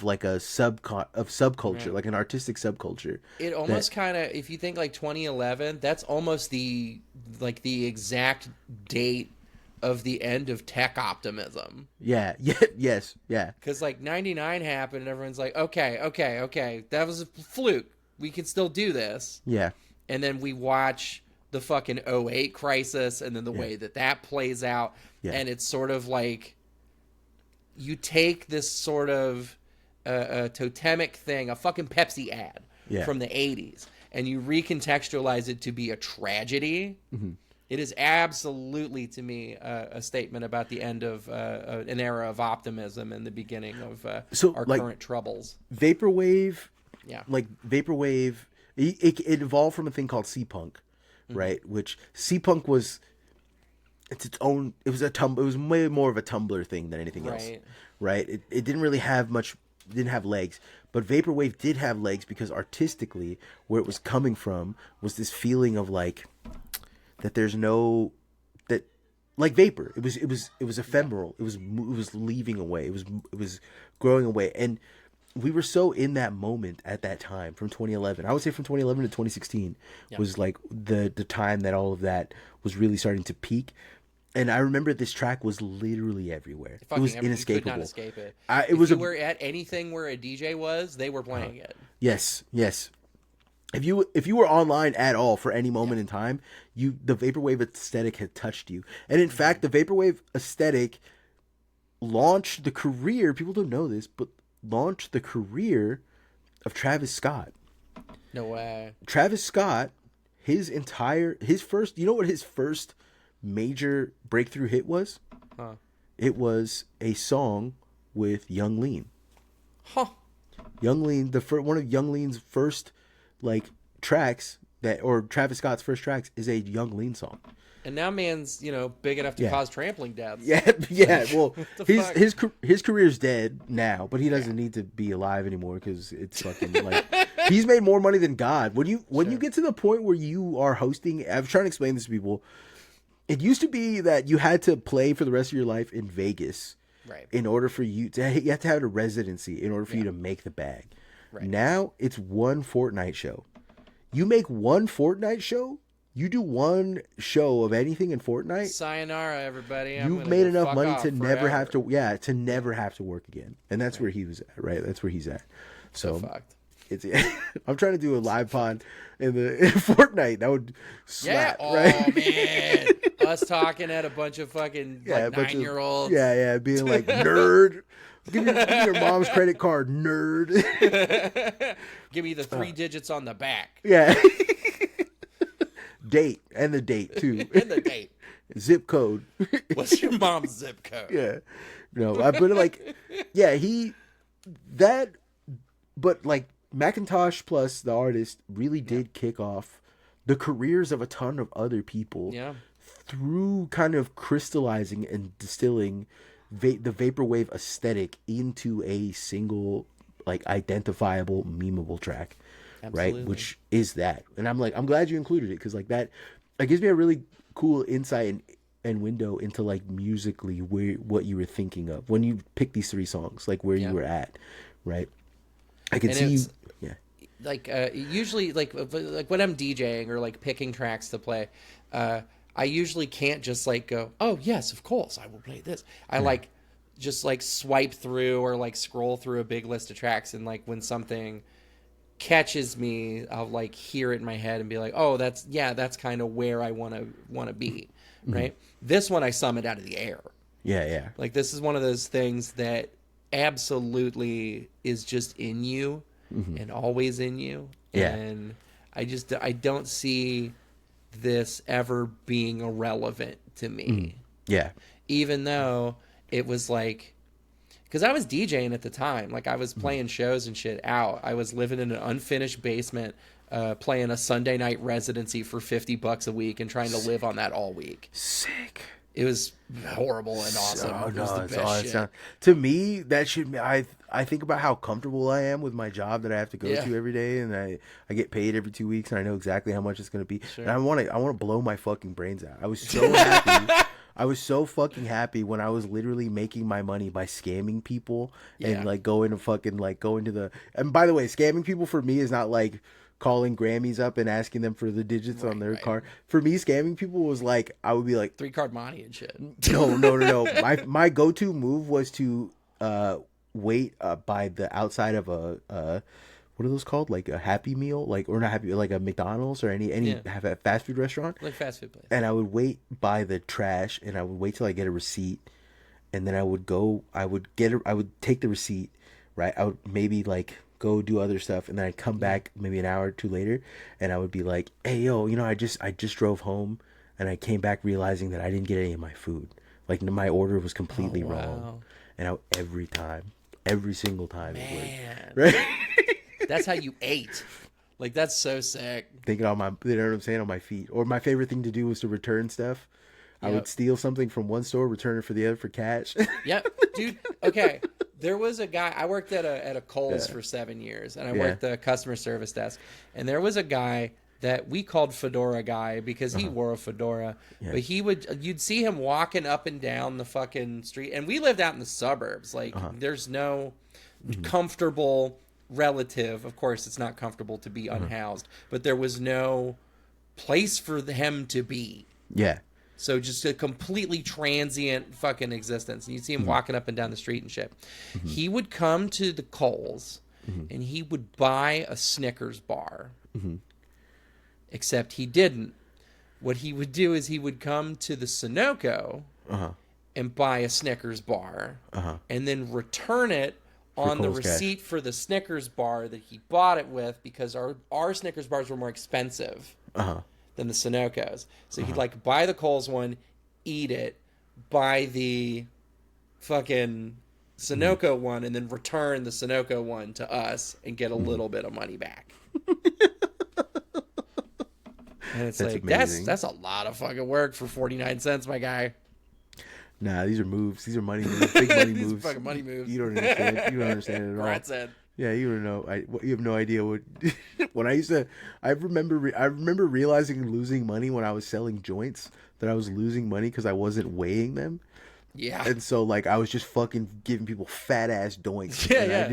like a subculture, right. Like an artistic subculture. It almost kind of, if you think like 2011, that's almost the exact date of the end of tech optimism. Yeah. Because like 99 happened and everyone's like, okay, that was a fluke. We can still do this. Yeah. And then we watch the fucking 08 crisis and then the way that plays out. Yeah. And it's sort of like, you take this sort of totemic thing, a fucking Pepsi ad from the 80s, and you recontextualize it to be a tragedy. Mm-hmm. It is absolutely, to me, a statement about the end of an era of optimism and the beginning of our current troubles. Vaporwave, Vaporwave, it evolved from a thing called C-Punk, right? Which C-Punk was... It's its own. It was way more of a Tumblr thing than anything else, right? It didn't really have much. Didn't have legs, but Vaporwave did have legs because artistically, where it was coming from was this feeling of like that like vapor. It was ephemeral. It was leaving away. It was growing away, and we were so in that moment at that time from 2011. I would say from 2011 to 2016 was like the time that all of that was really starting to peak. And I remember this track was literally everywhere. It was inescapable. You could not escape it. If you were at anything where a DJ was, they were playing it. Yes. If you were online at all for any moment in time, the vaporwave aesthetic had touched you. And in fact, the vaporwave aesthetic launched the career. People don't know this, but launched the career of Travis Scott. No way. Travis Scott, his first. You know what his first major breakthrough hit was? Huh. It was a song with Young Lean. Huh. Young Lean, one of Young Lean's first tracks or Travis Scott's first tracks is a Young Lean song. And now man's, big enough to cause trampling deaths. Yeah. Well, his career's dead now, but he doesn't need to be alive anymore because it's fucking he's made more money than God. When you get to the point where you are hosting, I'm trying to explain this to people. It used to be that you had to play for the rest of your life in Vegas, right? In order for you have to have a residency in order for you to make the bag. Right. Now it's one Fortnite show. You make one Fortnite show. You do one show of anything in Fortnite. Sayonara, everybody. You've made enough money to never have to work again. And that's where he was at, right? That's where he's at. So fucked. I'm trying to do a live pod in Fortnite. That would slap, right? Oh man, us talking at a bunch of fucking 9-year-olds. Being like nerd. Give me your mom's credit card, nerd. Give me the 3 digits on the back. Yeah. Date and the date too. And the date. Zip code. What's your mom's zip code? Yeah. No, I put it but Macintosh plus the artist really did kick off the careers of a ton of other people through kind of crystallizing and distilling the vaporwave aesthetic into a single identifiable memeable track. Absolutely. Right, which is that. And I'm glad you included it because that it gives me a really cool insight and window into musically what you were thinking of when you picked these 3 songs, where you were at, right? I can see usually when I'm DJing or picking tracks to play, I usually can't just go, oh yes, of course I will play this. I just swipe through or scroll through a big list of tracks, and when something catches me, I'll hear it in my head and be like, oh, that's kind of where I want to be, right? This one I summoned out of the air. Yeah. This is one of those things that absolutely is just in you and always in you. Yeah. And I don't see this ever being irrelevant to me. Yeah. Even though it was because I was DJing at the time. I was playing shows and shit out. I was living in an unfinished basement, playing a Sunday night residency for $50 a week and trying to live on that all week. Sick. It was horrible and awesome. It was the best shit. To me, that should be, I think about how comfortable I am with my job that I have to go to every day, and I get paid every 2 weeks, and I know exactly how much it's going to be. Sure. And I want to blow my fucking brains out. I was so happy. I was so fucking happy when I was literally making my money by scamming people and going to fucking going to the. And by the way, scamming people for me is not calling Grammys up and asking them for the digits on their card. For me, scamming people was I would be 3-card money and shit. No. My go-to move was to wait by the outside of a what are those called? A Happy Meal, or not Happy, a McDonald's or any fast food restaurant, fast food place. And I would wait by the trash, and I would wait till I get a receipt, and then I would take the receipt, right? I would maybe go do other stuff, and then I'd come back maybe an hour or two later, and I would be like, hey yo, I just drove home, and I came back realizing that I didn't get any of my food. My order was completely wrong, and every single time, man, it was, right? That's how you ate. That's so sick. Thinking on my, you know what I'm saying, on my feet. Or my favorite thing to do was to return stuff. Yep. I would steal something from one store, return it for the other for cash. Yep, dude. Okay, there was a guy. I worked at a Kohl's for 7 years, and I worked the customer service desk. And there was a guy that we called Fedora Guy because he wore a fedora. Yeah. But you'd see him walking up and down the fucking street. And we lived out in the suburbs. Like, there's no comfortable relative. Of course, it's not comfortable to be unhoused. But there was no place for him to be. Yeah. So just a completely transient fucking existence. And you'd see him walking up and down the street and shit. He would come to the Kohl's and he would buy a Snickers bar. Except he didn't. What he would do is he would come to the Sunoco and buy a Snickers bar and then return it on the receipt for the Snickers bar that he bought it with, because our Snickers bars were more expensive than the Sunocos. So he'd like buy the Kohl's one, eat it, buy the fucking Sunoco one, and then return the Sunoco one to us and get a little bit of money back. And it's like, amazing. That's a lot of fucking work for 49 cents, my guy. Nah, these are moves. These are money moves. Big money these moves. Fucking money moves. You don't understand. You don't understand it at all. Brad said. Yeah, you don't know. You have no idea what. When I remember realizing losing money when I was selling joints, that I was losing money because I wasn't weighing them. Yeah. And so like I was just fucking giving people fat ass doinks. Yeah,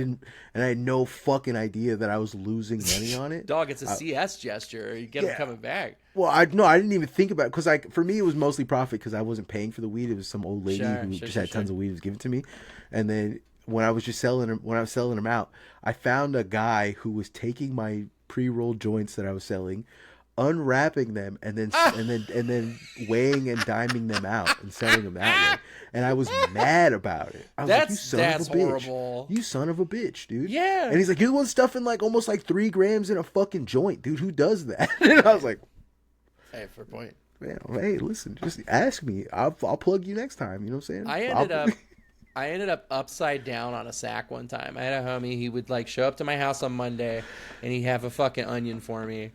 I had no fucking idea that I was losing money on it. Dog, it's a CS gesture. You get them coming back. Well, I didn't even think about it, because for me it was mostly profit because I wasn't paying for the weed. It was some old lady who just had tons of weed, was giving it to me. And then when I was selling them out, I found a guy who was taking my pre-rolled joints that I was selling, unwrapping them, and then weighing and diming them out and selling them that way. And I was mad about it. I was like, you son of a bitch. Horrible. You son of a bitch, dude. Yeah. And he's like, you're the one stuffing like almost like 3 grams in a fucking joint, dude. Who does that? And I was like, hey, fair point. Man, hey, listen, just ask me. I'll plug you next time. You know what I'm saying? I ended up upside down on a sack one time. I had a homie. He would like show up to my house on Monday, and he'd have a fucking onion for me,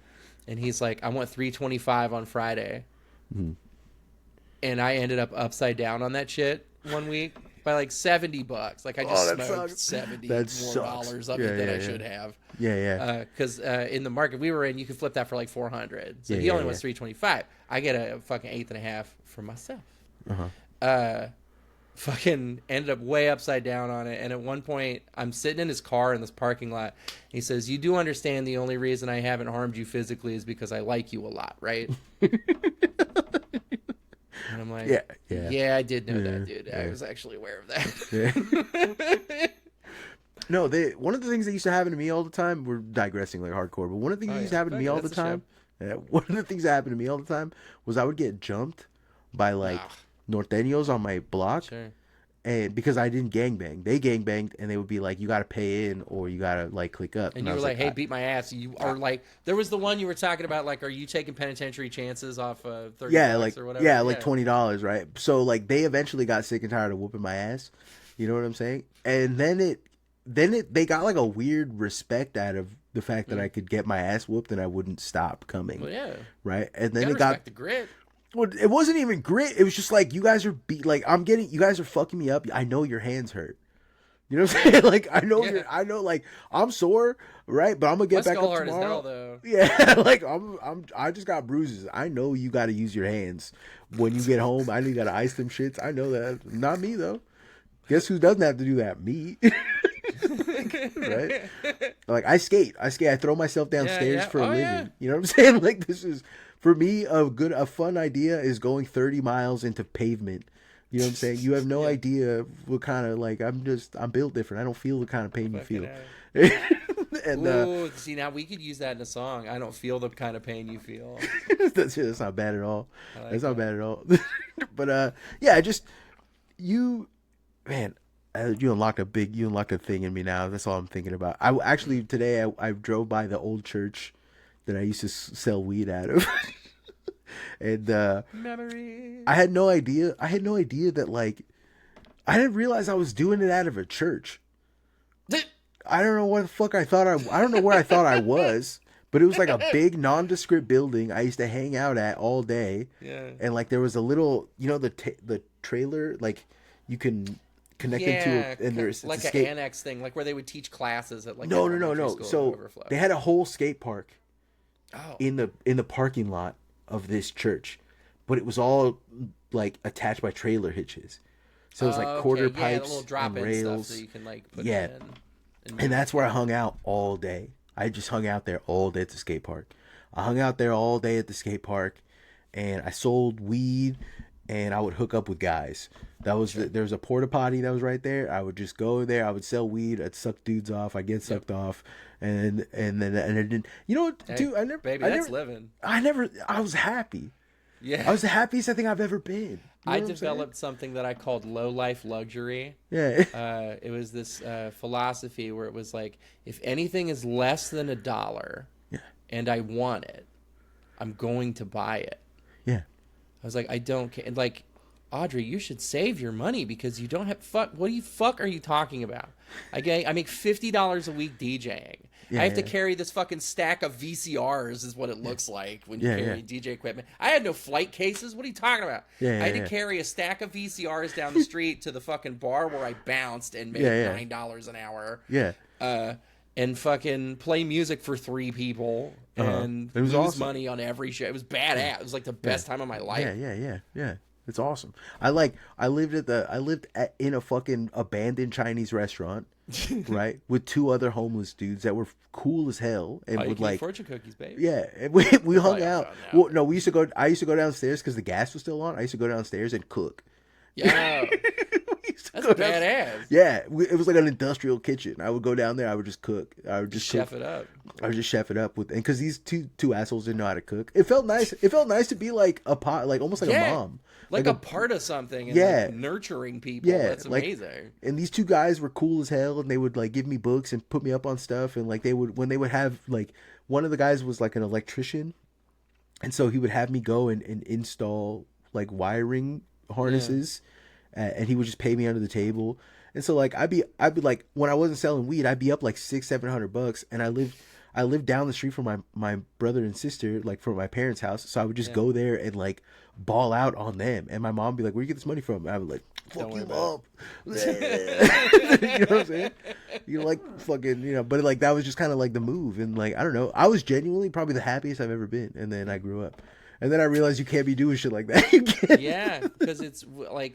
and he's like, "I want $3.25 on Friday," and I ended up upside down on that shit one week by like $70. Like I just smoked $70 more dollars of it than I should have. Yeah. Because in the market we were in, you could flip that for like $400. So he only wants $3.25. I get a fucking 8.5 for myself. Fucking ended up way upside down on it. And at one point, I'm sitting in his car in this parking lot. He says, "You do understand the only reason I haven't harmed you physically is because I like you a lot, right?" And I'm like, yeah, I did know that, dude. I was actually aware of that. No, one of the things that used to happen to me all the time, we're digressing like hardcore, but one of the things that used to happen to me all the time, one of the things that happened to me all the time was I would get jumped by like norteños on my block. Sure. And because I didn't gangbang, they gangbanged, and they would be like, "You got to pay in, or you got to like click up." And you were like, "Hey, beat my ass." You are like, there was the one you were talking about, like, are you taking penitentiary chances off $30 or whatever? Yeah, like $20, right? So like they eventually got sick and tired of whooping my ass. You know what I'm saying? And then they got like a weird respect out of the fact that I could get my ass whooped and I wouldn't stop coming. Well, yeah. Right? And then it got the grit. Well, it wasn't even grit. It was just like, you guys are you guys are fucking me up. I know your hands hurt. You know what I'm saying? Like, I know, like, I'm sore, right? But I'm gonna get back up tomorrow. As hell, though. Yeah, like I just got bruises. I know you got to use your hands when you get home. I know you got to ice them shits. I know that. Not me though. Guess who doesn't have to do that? Me. Right? Like I skate. I throw myself downstairs for a living. Yeah. You know what I'm saying? Like, this is, for me, a fun idea is going 30 miles into pavement. You know what I'm saying? You have no idea what kind of, like, I'm built different. I don't feel the kind of pain you feel. And see, now we could use that in a song. I don't feel the kind of pain you feel. That's not bad at all. That's not bad at all. But yeah, you unlocked a thing in me now. That's all I'm thinking about. I actually today I drove by the old church that I used to sell weed out of. And memories. I had no idea that, like, I didn't realize I was doing it out of a church. I don't know what the fuck I don't know where I thought I was, but it was like a big nondescript building I used to hang out at all day. Yeah. And like there was a little, the trailer, like you can connect them to and there's like an annex thing, like where they would teach classes at like no. So they had a whole skate park in the parking lot of this church, but it was all like attached by trailer hitches. So it was like quarter pipes little drop and rails. Stuff so you can like put it in. And that's where I hung out all day. I just hung out there all day at the skate park. I hung out there all day at the skate park, and I sold weed, and I would hook up with guys. There was a porta potty that was right there. I would just go there. I would sell weed. I'd suck dudes off. I'd get sucked off, and then I didn't. You know what, dude? That's living. I was happy. Yeah, I was the happiest I think I've ever been. You know I developed something that I called low life luxury. Yeah. It was this philosophy where it was like, if anything is less than $1 and I want it, I'm going to buy it. Yeah. I was like, I don't care. Like, Audrey, you should save your money because you don't have What the fuck are you talking about? I make $50 a week DJing. I have to carry this fucking stack of VCRs is what it looks like when you carry DJ equipment. I had no flight cases. What are you talking about? I had to carry a stack of VCRs down the street to the fucking bar where I bounced and made $9 an hour. Yeah. And fucking play music for 3 people and lose money on every show. It was badass. It was like the best time of my life. Yeah. It's awesome. I lived in a fucking abandoned Chinese restaurant, right, with 2 other homeless dudes that were cool as hell and would like fortune cookies, baby. Yeah, and we hung out. Well, no, I used to go downstairs because the gas was still on. I used to go downstairs and cook. Yeah. That's badass. Yeah, it was like an industrial kitchen. I would go down there. I would just cook. I would just chef it up. I would just chef it up and because these two assholes didn't know how to cook. It felt nice. It felt nice to be like a pot, like almost like a mom, like a part of something. And like nurturing people. Yeah, that's amazing. And these 2 guys were cool as hell, and they would like give me books and put me up on stuff. And like when they would have like one of the guys was like an electrician, and so he would have me go and install like wiring harnesses. And he would just pay me under the table, and so like I'd be like when I wasn't selling weed, I'd be up like $600-700, and I lived down the street from my brother and sister, like from my parents' house, so I would just go there and like ball out on them, and my mom would be like, "Where do you get this money from?" And I would like, "Fuck you, mom." You know what I'm saying? You know, like fucking, you know, but like that was just kind of like the move, and like I don't know, I was genuinely probably the happiest I've ever been, and then I grew up. And then I realized you can't be doing shit like that. You can't. Yeah, because it's like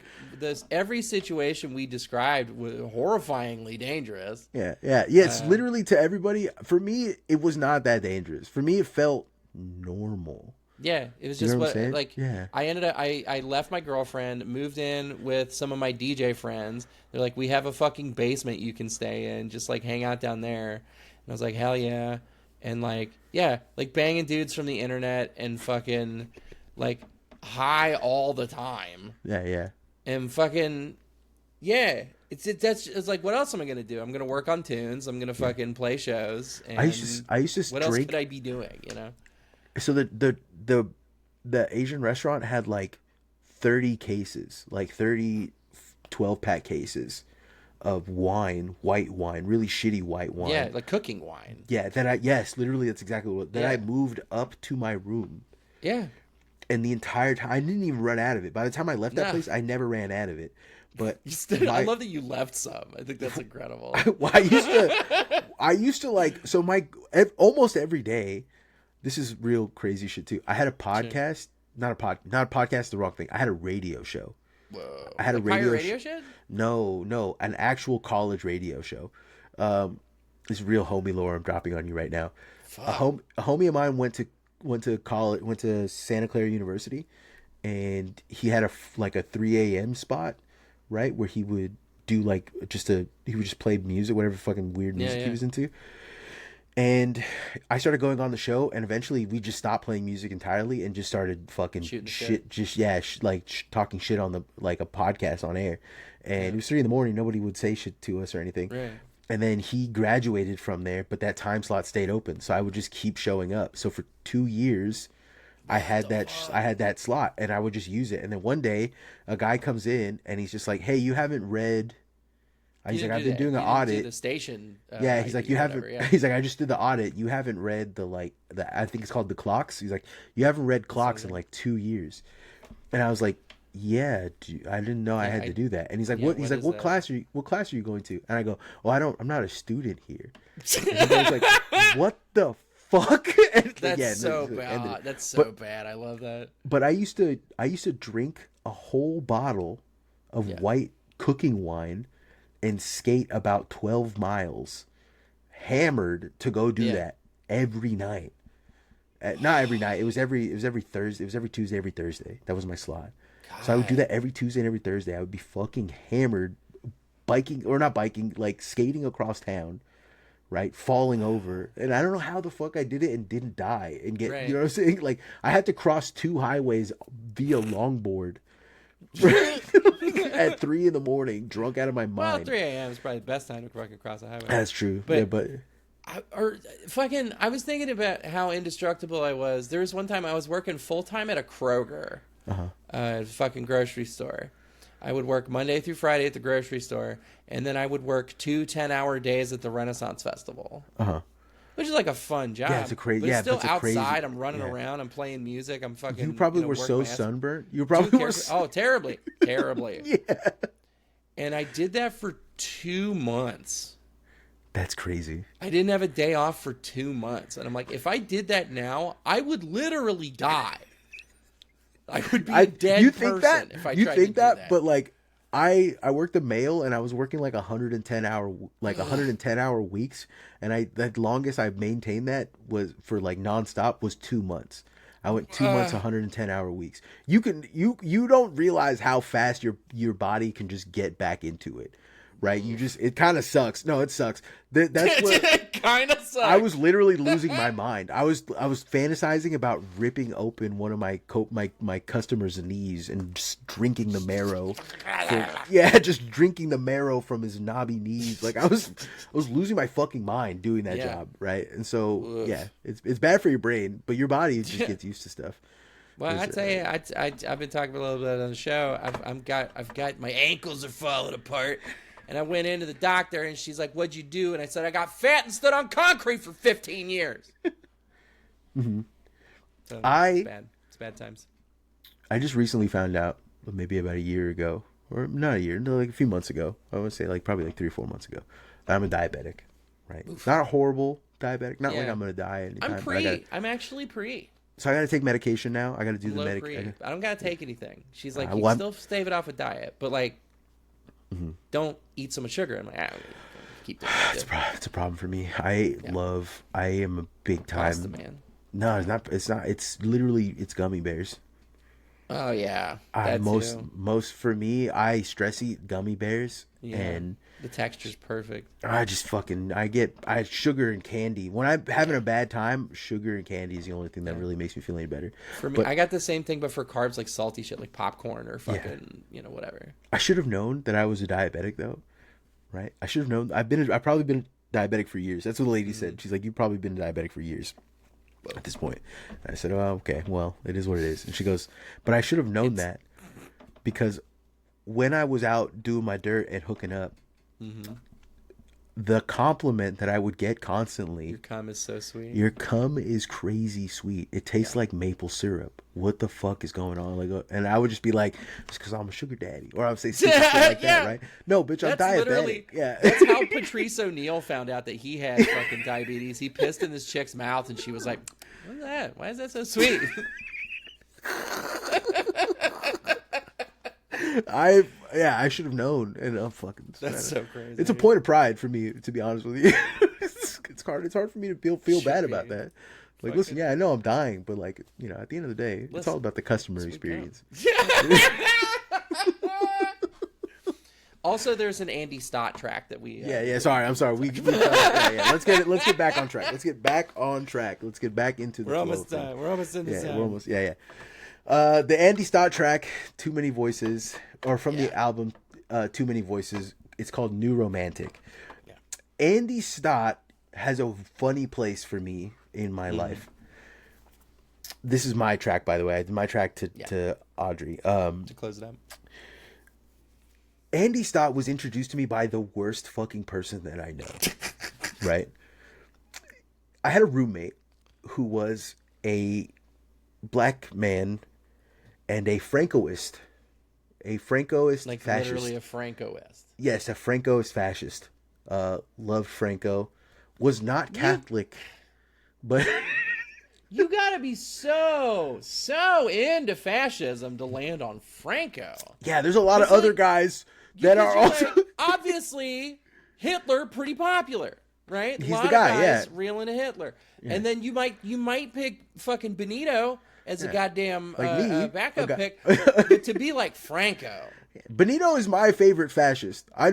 every situation we described was horrifyingly dangerous. Yeah. It's literally to everybody. For me, it was not that dangerous. For me, it felt normal. Yeah, it was just I ended up. I left my girlfriend, moved in with some of my DJ friends. They're like, we have a fucking basement you can stay in, just like hang out down there. And I was like, hell yeah. And like, yeah, like banging dudes from the internet and fucking like high all the time. Yeah. And fucking, yeah, it's like, what else am I going to do? I'm going to work on tunes. I'm going to fucking play shows. And I used to what else could I be doing, you know? So the Asian restaurant had like 30 cases, like 30 12-pack cases of wine, white wine, really shitty white wine. Yeah, like cooking wine. Yeah, literally that's exactly what. Then I moved up to my room. Yeah. And the entire time, I didn't even run out of it. By the time I left that place, I never ran out of it. But I love that you left some. I think that's incredible. I used to like, so almost every day, this is real crazy shit too. I had a podcast, not a podcast, the wrong thing. I had a radio show. Whoa. I had like a radio show? No, an actual college radio show. This real homie lore I'm dropping on you right now. A homie of mine went to college, went to Santa Clara University, and he had a 3 a.m. spot, right, where he would do like he would just play music, whatever fucking weird music he was into. And I started going on the show, and eventually we just stopped playing music entirely and just started fucking shit. Talking shit on a podcast on air. And it was 3 a.m. Nobody would say shit to us or anything. Right. And then he graduated from there, but that time slot stayed open, so I would just keep showing up. So for 2 years, I had that slot, and I would just use it. And then one day, a guy comes in, and he's just like, "Hey, you haven't read." He's like, I've been doing an audit. The station. He's like, you haven't. Yeah. He's like, I just did the audit. You haven't read the I think it's called the clocks. He's like, you haven't read clocks in like 2 years. And I was like, yeah, I didn't know I had to do that. And he's like, what? He's like, what class are you going to? And I go, I'm not a student here. And he was like, what the fuck? That's so bad. That's so bad. I love that. But I used to drink a whole bottle of white cooking wine and skate about 12 miles hammered to go do that every night. Not every night. It was every Thursday. It was every Tuesday, every Thursday. That was my slot. God. So I would do that every Tuesday and every Thursday. I would be fucking hammered, like skating across town, right? Falling over. And I don't know how the fuck I did it and didn't die and get, you know what I'm saying? Like, I had to cross 2 highways via longboard at 3 a.m, drunk out of my mind. Well, 3 a.m. is probably the best time to fucking cross a highway. That's true. But I was thinking about how indestructible I was. There was one time I was working full time at a Kroger, fucking grocery store. I would work Monday through Friday at the grocery store, and then I would work 2 10-hour days at the Renaissance Festival. Which is like a fun job. Yeah, it's a crazy. But it's still outside. I'm running around. I'm playing music. I'm fucking. You probably were so sunburnt. You probably were. Oh, terribly. Yeah. And I did that for 2 months. That's crazy. I didn't have a day off for 2 months. And I'm like, if I did that now, I would literally die. I would be a dead person if I tried to do that. But like, I worked the mail and I was working like 110 hour weeks, and the longest I've maintained that was for like nonstop was 2 months. I went 2 months, 110 hour weeks. You don't realize how fast your body can just get back into it. Right, it kind of sucks. No, it sucks. That's what it kind of sucks. I was literally losing my mind. I was fantasizing about ripping open one of my customer's knees and just drinking the marrow. Just drinking the marrow from his knobby knees. Like I was losing my fucking mind doing that job. Right, and so it's bad for your brain, but your body just gets used to stuff. Well, I tell you, I've been talking a little bit on the show. I've got my ankles are falling apart. And I went into the doctor, and she's like, "What'd you do?" And I said, "I got fat and stood on concrete for 15 years." Mm-hmm. So, it's bad times. I just recently found out, maybe about a year ago, or not a year, no, like a few months ago. I would say probably 3 or 4 months ago. I'm a diabetic, right? Oof. Not a horrible diabetic. Not like I'm going to die anytime. I'm actually pre. So I got to take medication now. I got to do the medication. I don't got to take anything. She's like, you can still stave it off a diet, but like, don't eat so much sugar. I'm like, keep doing that. It's a problem for me. I am a big time. Pasta man. No, it's not. It's literally gummy bears. Oh yeah. Most for me, I stress eat gummy bears, and the texture's perfect. I get sugar and candy. When I'm having a bad time, sugar and candy is the only thing that really makes me feel any better. For me, I got the same thing, but for carbs, like salty shit, like popcorn or fucking, whatever. I should have known that I was a diabetic, though. Right? I should have known. I've probably been diabetic for years. That's what the lady said. She's like, "You've probably been diabetic for years at this point." And I said, "Oh, okay. Well, it is what it is." And she goes, "But I should have known that because when I was out doing my dirt and hooking up, the compliment that I would get constantly, your cum is so sweet. Your cum is crazy sweet. It tastes like maple syrup. What the fuck is going on?" Like, and I would just be like, "It's because I'm a sugar daddy," or I would say shit like that, right? No, bitch, I'm diabetic. That's how Patrice O'Neal found out that he had fucking diabetes. He pissed in this chick's mouth, and she was like, "What's that? Why is that so sweet?" I should have known, and I'm fucking. That's so crazy. It's a point of pride for me, to be honest with you. It's hard for me to feel bad about that. Like, listen, I know I'm dying, but like, at the end of the day, it's all about the customer experience. Also, there's an Andy Stott track that we. Sorry, I'm sorry. Let's get back on track. Let's get back on track. Let's get back into the. We're almost done. We're almost in the zone. We're almost. The Andy Stott track, Too Many Voices, or from the album Too Many Voices. It's called New Romantic. Yeah. Andy Stott has a funny place for me in my life. This is my track, by the way. My track to Audrey. To close it out. Andy Stott was introduced to me by the worst fucking person that I know. Right? I had a roommate who was a black man and a Francoist. A Francoist like fascist. Literally a Francoist. Yes, a Francoist fascist. Loved Franco. Was not Catholic. But you gotta be so into fascism to land on Franco. Yeah, there's a lot of other guys that are also obviously Hitler pretty popular, right? He's the guy, yeah. Real into Hitler. Yeah. And then you might pick fucking Benito as a goddamn backup pick to be like Franco. Benito is my favorite fascist. I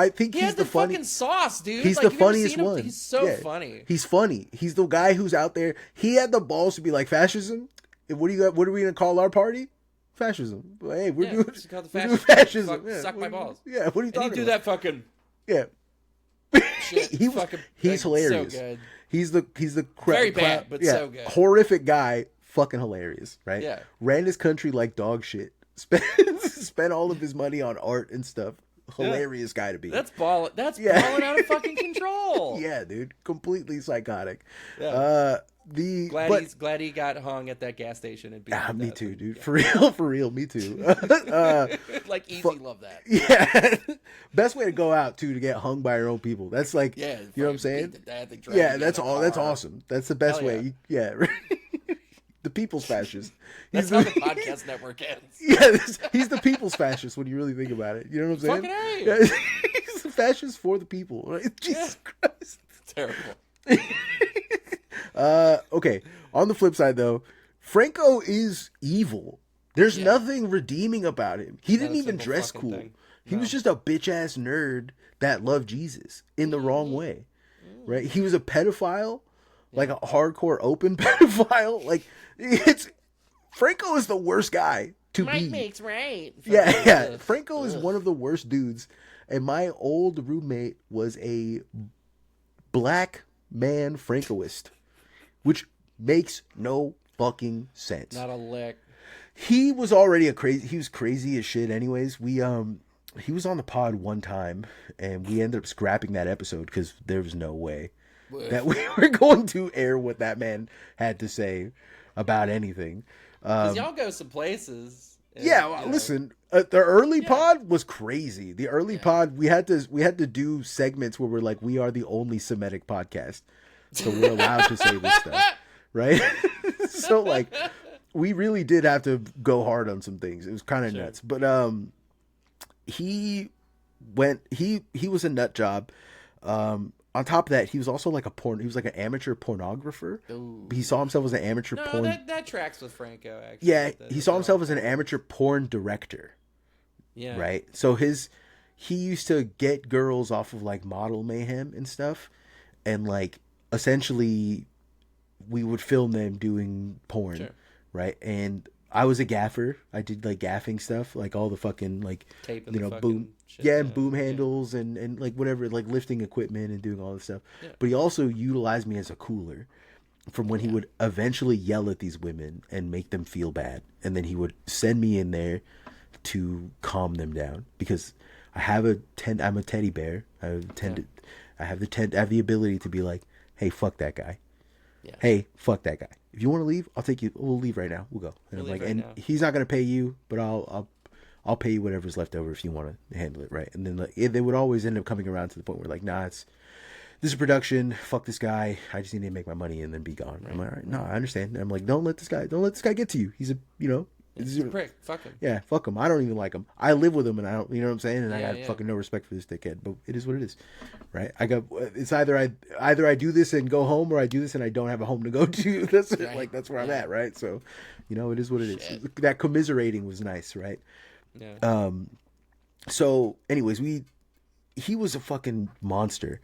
think he's the funny fucking sauce, dude. He's the funniest one. He's so funny. He's funny. He's the guy who's out there. He had the balls to be like, fascism? What are we gonna call our party? Fascism. Hey, we're doing fascism. Suck my balls. Yeah, what are you talking about? And you do that fucking shit. He's hilarious. So good. He's the very bad, but so good. Horrific guy, fucking hilarious, right? Yeah. Ran his country like dog shit. Spent all of his money on art and stuff. Hilarious guy to be. That's balling out of fucking control. Yeah, dude. Completely psychotic. Yeah. Glad he got hung at that gas station and beat me too, dude. Yeah. For real, me too. Like easy love that. Yeah. Best way to go out too, to get hung by your own people. That's like, you know what I'm saying? That's awesome. That's the best way. The people's fascist. That's how the podcast network ends. Yeah, he's the people's fascist when you really think about it. You know what I'm saying? Fucking A. Yeah, he's the fascist for the people. Right? Jesus Christ. It's terrible. Okay. On the flip side, though, Franco is evil. There's nothing redeeming about him. He didn't even dress cool. No. He was just a bitch-ass nerd that loved Jesus in the wrong way. Right? He was a pedophile. Like a hardcore open pedophile. Like, Franco is the worst guy to be. Mike makes right. Yeah. Franco is one of the worst dudes. And my old roommate was a black man Francoist, which makes no fucking sense. Not a lick. He was crazy as shit anyways. He was on the pod one time and we ended up scrapping that episode because there was no way that we were going to air what that man had to say about anything. Because y'all go some places. Listen, the early pod was crazy. The early pod, we had to do segments where we're like, we are the only Semitic podcast, so we're allowed to say this stuff, right? So like, we really did have to go hard on some things. It was kind of nuts, but he was a nut job. On top of that, he was also like he was like an amateur pornographer. Ooh. He saw himself as an amateur porn. That tracks with Franco, actually. Yeah, he saw himself as an amateur porn director. Yeah. Right? So he used to get girls off of like Model Mayhem and stuff. And like, essentially, we would film them doing porn. Sure. Right? And I was a gaffer. I did like gaffing stuff, like all the fucking like, tape and boom. Shit, and boom handles and like whatever, like lifting equipment and doing all this stuff. Yeah. But he also utilized me as a cooler from when he would eventually yell at these women and make them feel bad. And then he would send me in there to calm them down because I'm a teddy bear. I have the ability to be like, hey, fuck that guy. Yeah. Hey, fuck that guy. If you want to leave, I'll take you. We'll leave right now. We'll go. And I'm like, and he's not going to pay you, but I'll pay you whatever's left over if you want to handle it, right? And then like, they would always end up coming around to the point where like, nah, this is production. Fuck this guy. I just need to make my money and then be gone. Right. I'm like, all right, no, I understand. And I'm like, don't let this guy get to you. He's he's a prick. Fuck him. Yeah, fuck him. I don't even like him. I live with him, and I don't. You know what I'm saying? And I got fucking no respect for this dickhead. But it is what it is, right? It's either I do this and go home, or I do this and I don't have a home to go to. That's where I'm at, right? So, it is what it is. That commiserating was nice, right? Yeah. So anyways, he was a fucking monster.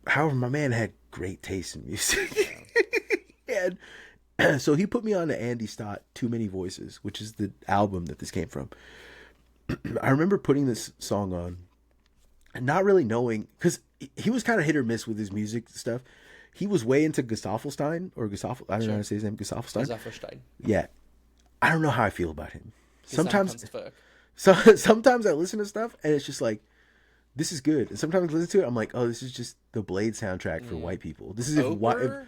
However, my man had great taste in music. And so he put me on to Andy Stott, Too Many Voices, which is the album that this came from. I remember putting this song on and not really knowing, because he was kind of hit or miss with his music stuff. He was way into Gesaffelstein, I don't know how to say his name, Gesaffelstein. Yeah. I don't know how I feel about him. Sometimes I listen to stuff and it's just like, this is good. And sometimes I listen to it, I'm like, oh, this is just the Blade soundtrack for white people. This is OPR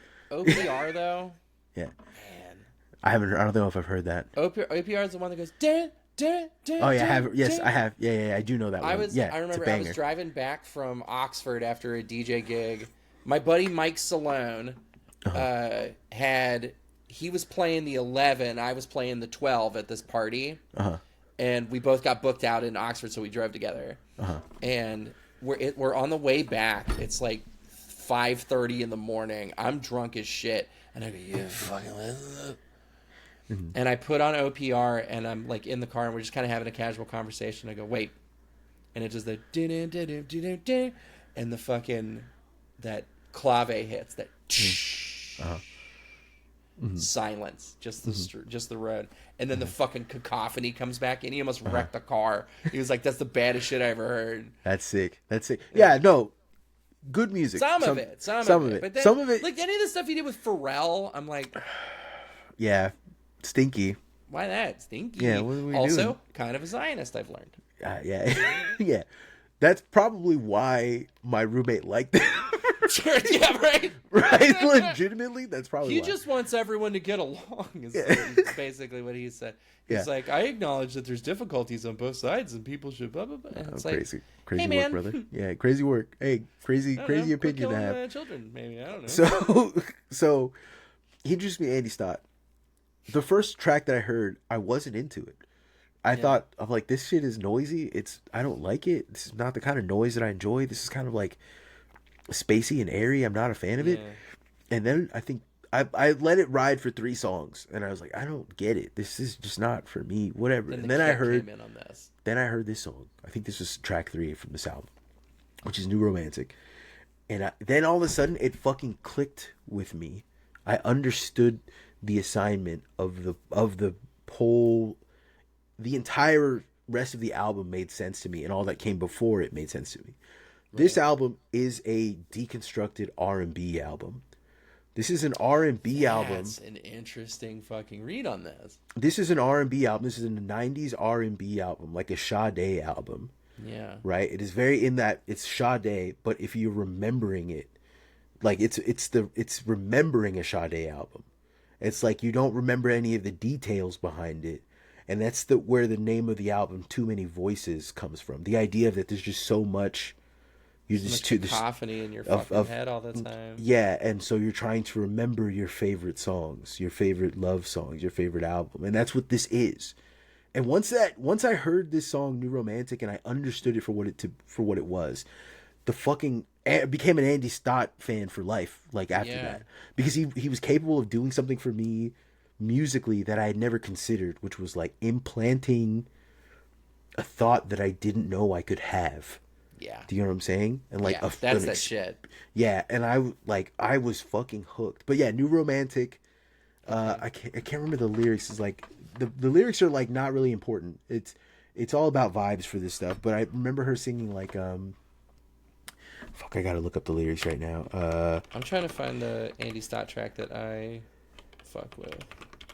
though. Yeah. Man. I don't know if I've heard that. OPR is the one that goes dun, dun, dun, oh yeah, I have. Yes, I have. Yeah, I do know that one. I remember I was driving back from Oxford after a DJ gig. My buddy Mike Salone he was playing the 11, I was playing the 12 at this party, and we both got booked out in Oxford, so we drove together. And we're on the way back. It's like 5:30 in the morning. I'm drunk as shit, and I go, "You fucking listen." And I put on OPR, and I'm like in the car, and we're just kind of having a casual conversation. I go, "Wait," and it just the and the fucking that clave hits that. Silence, just the road, and then the fucking cacophony comes back in. He almost wrecked the car. He was like, "That's the baddest shit I ever heard." That's sick. Yeah, no, good music. Some of it. But then, some of it, like any of the stuff he did with Pharrell, I'm like, yeah, stinky. Why that stinky? Yeah, what are we also doing? Kind of a Zionist, I've learned. Yeah, yeah. That's probably why my roommate liked it. Yeah, right. Right, legitimately, that's probably he why. just wants everyone to get along. Is basically what he said. He's like, I acknowledge that there's difficulties on both sides, and people should blah blah blah. And it's crazy hey, work, man. brother. Yeah, crazy work. Hey, crazy opinion to have. Children, maybe, I don't know. So he introduced me to Andy Stott. The first track that I heard, I wasn't into it. I thought, I'm like, this shit is noisy. I don't like it. This is not the kind of noise that I enjoy. This is kind of like spacey and airy. I'm not a fan of it. And then I think I let it ride for 3 songs, and I was like, I don't get it. This is just not for me. Whatever. And then I heard this song. I think this was track 3 from this album, which is New Romantic. And then all of a sudden, it fucking clicked with me. I understood the assignment of the whole. The entire rest of the album made sense to me, and all that came before it made sense to me. This album is a deconstructed R&B album. This is an R&B album. That's an interesting fucking read on this. This is an R&B album. This is a 90s R&B album, like a Sade album. Yeah. Right? It is very in that it's Sade, but if you're remembering it, like it's remembering a Sade album. It's like you don't remember any of the details behind it. And that's where the name of the album, Too Many Voices, comes from. The idea that there's just so much. You're just too cacophony in your fucking head all the time. Yeah, and so you're trying to remember your favorite songs, your favorite love songs, your favorite album, and that's what this is. And once I heard this song, New Romantic, and I understood it for what it was, became an Andy Stott fan for life. Like after that, because he was capable of doing something for me musically that I had never considered, which was like implanting a thought that I didn't know I could have. Yeah. Do you know what I'm saying? And like that's that shit. Yeah, and I was fucking hooked. But yeah, New Romantic. I can't remember the lyrics. It's like the lyrics are like not really important. It's all about vibes for this stuff. But I remember her singing like fuck, I gotta look up the lyrics right now. I'm trying to find the Andy Stott track that I fuck with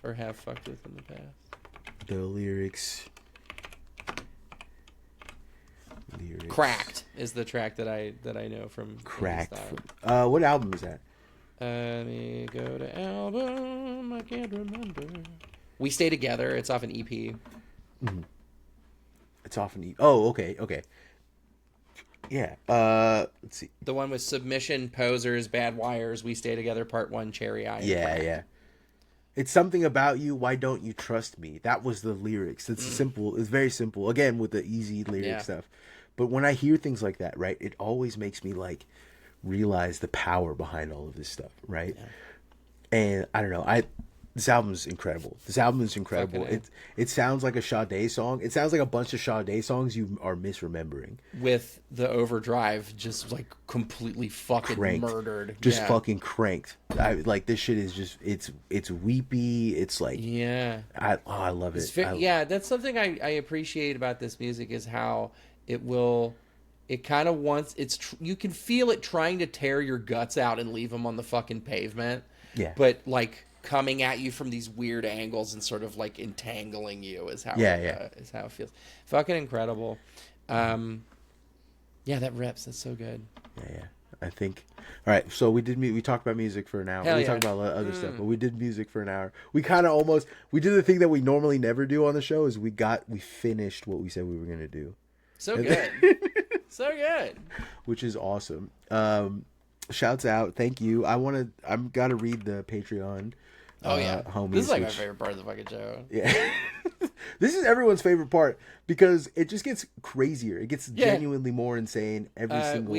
or have fucked with in the past. The lyrics. Cracked is the track that I know from Cracked. What album is that? Let me go to album. I can't remember. We Stay Together. It's off an EP. Mm-hmm. It's off an EP. Oh, okay. Yeah. Let's see. The one with Submission, Posers, Bad Wires, We Stay Together, Part 1, Cherry Eye. Yeah. It's something about you. Why don't you trust me? That was the lyrics. It's simple. It's very simple. Again, with the easy lyric stuff. But when I hear things like that, right, it always makes me like realize the power behind all of this stuff, right? Yeah. And I don't know. This album's incredible. It sounds like a Sade song. It sounds like a bunch of Sade songs you are misremembering. With the overdrive just like completely fucking murdered. Just fucking cranked. Like this shit is just it's weepy. It's like I love it. That's something I appreciate about this music is how it kind of wants you can feel it trying to tear your guts out and leave them on the fucking pavement. Yeah. But like coming at you from these weird angles and sort of like entangling you is how is how it feels. Fucking incredible. That rips. That's so good. Yeah. I think. All right, so we talked about music for an hour. We talked about other stuff, but we did music for an hour. We kind of we did the thing that we normally never do on the show is we finished what we said we were going to do. So good. So good. Which is awesome. Shouts out. Thank you. I'm gotta read the Patreon. Oh yeah, homies. This is like my favorite part of the fucking show. Yeah. This is everyone's favorite part because it just gets crazier. It gets genuinely more insane every single.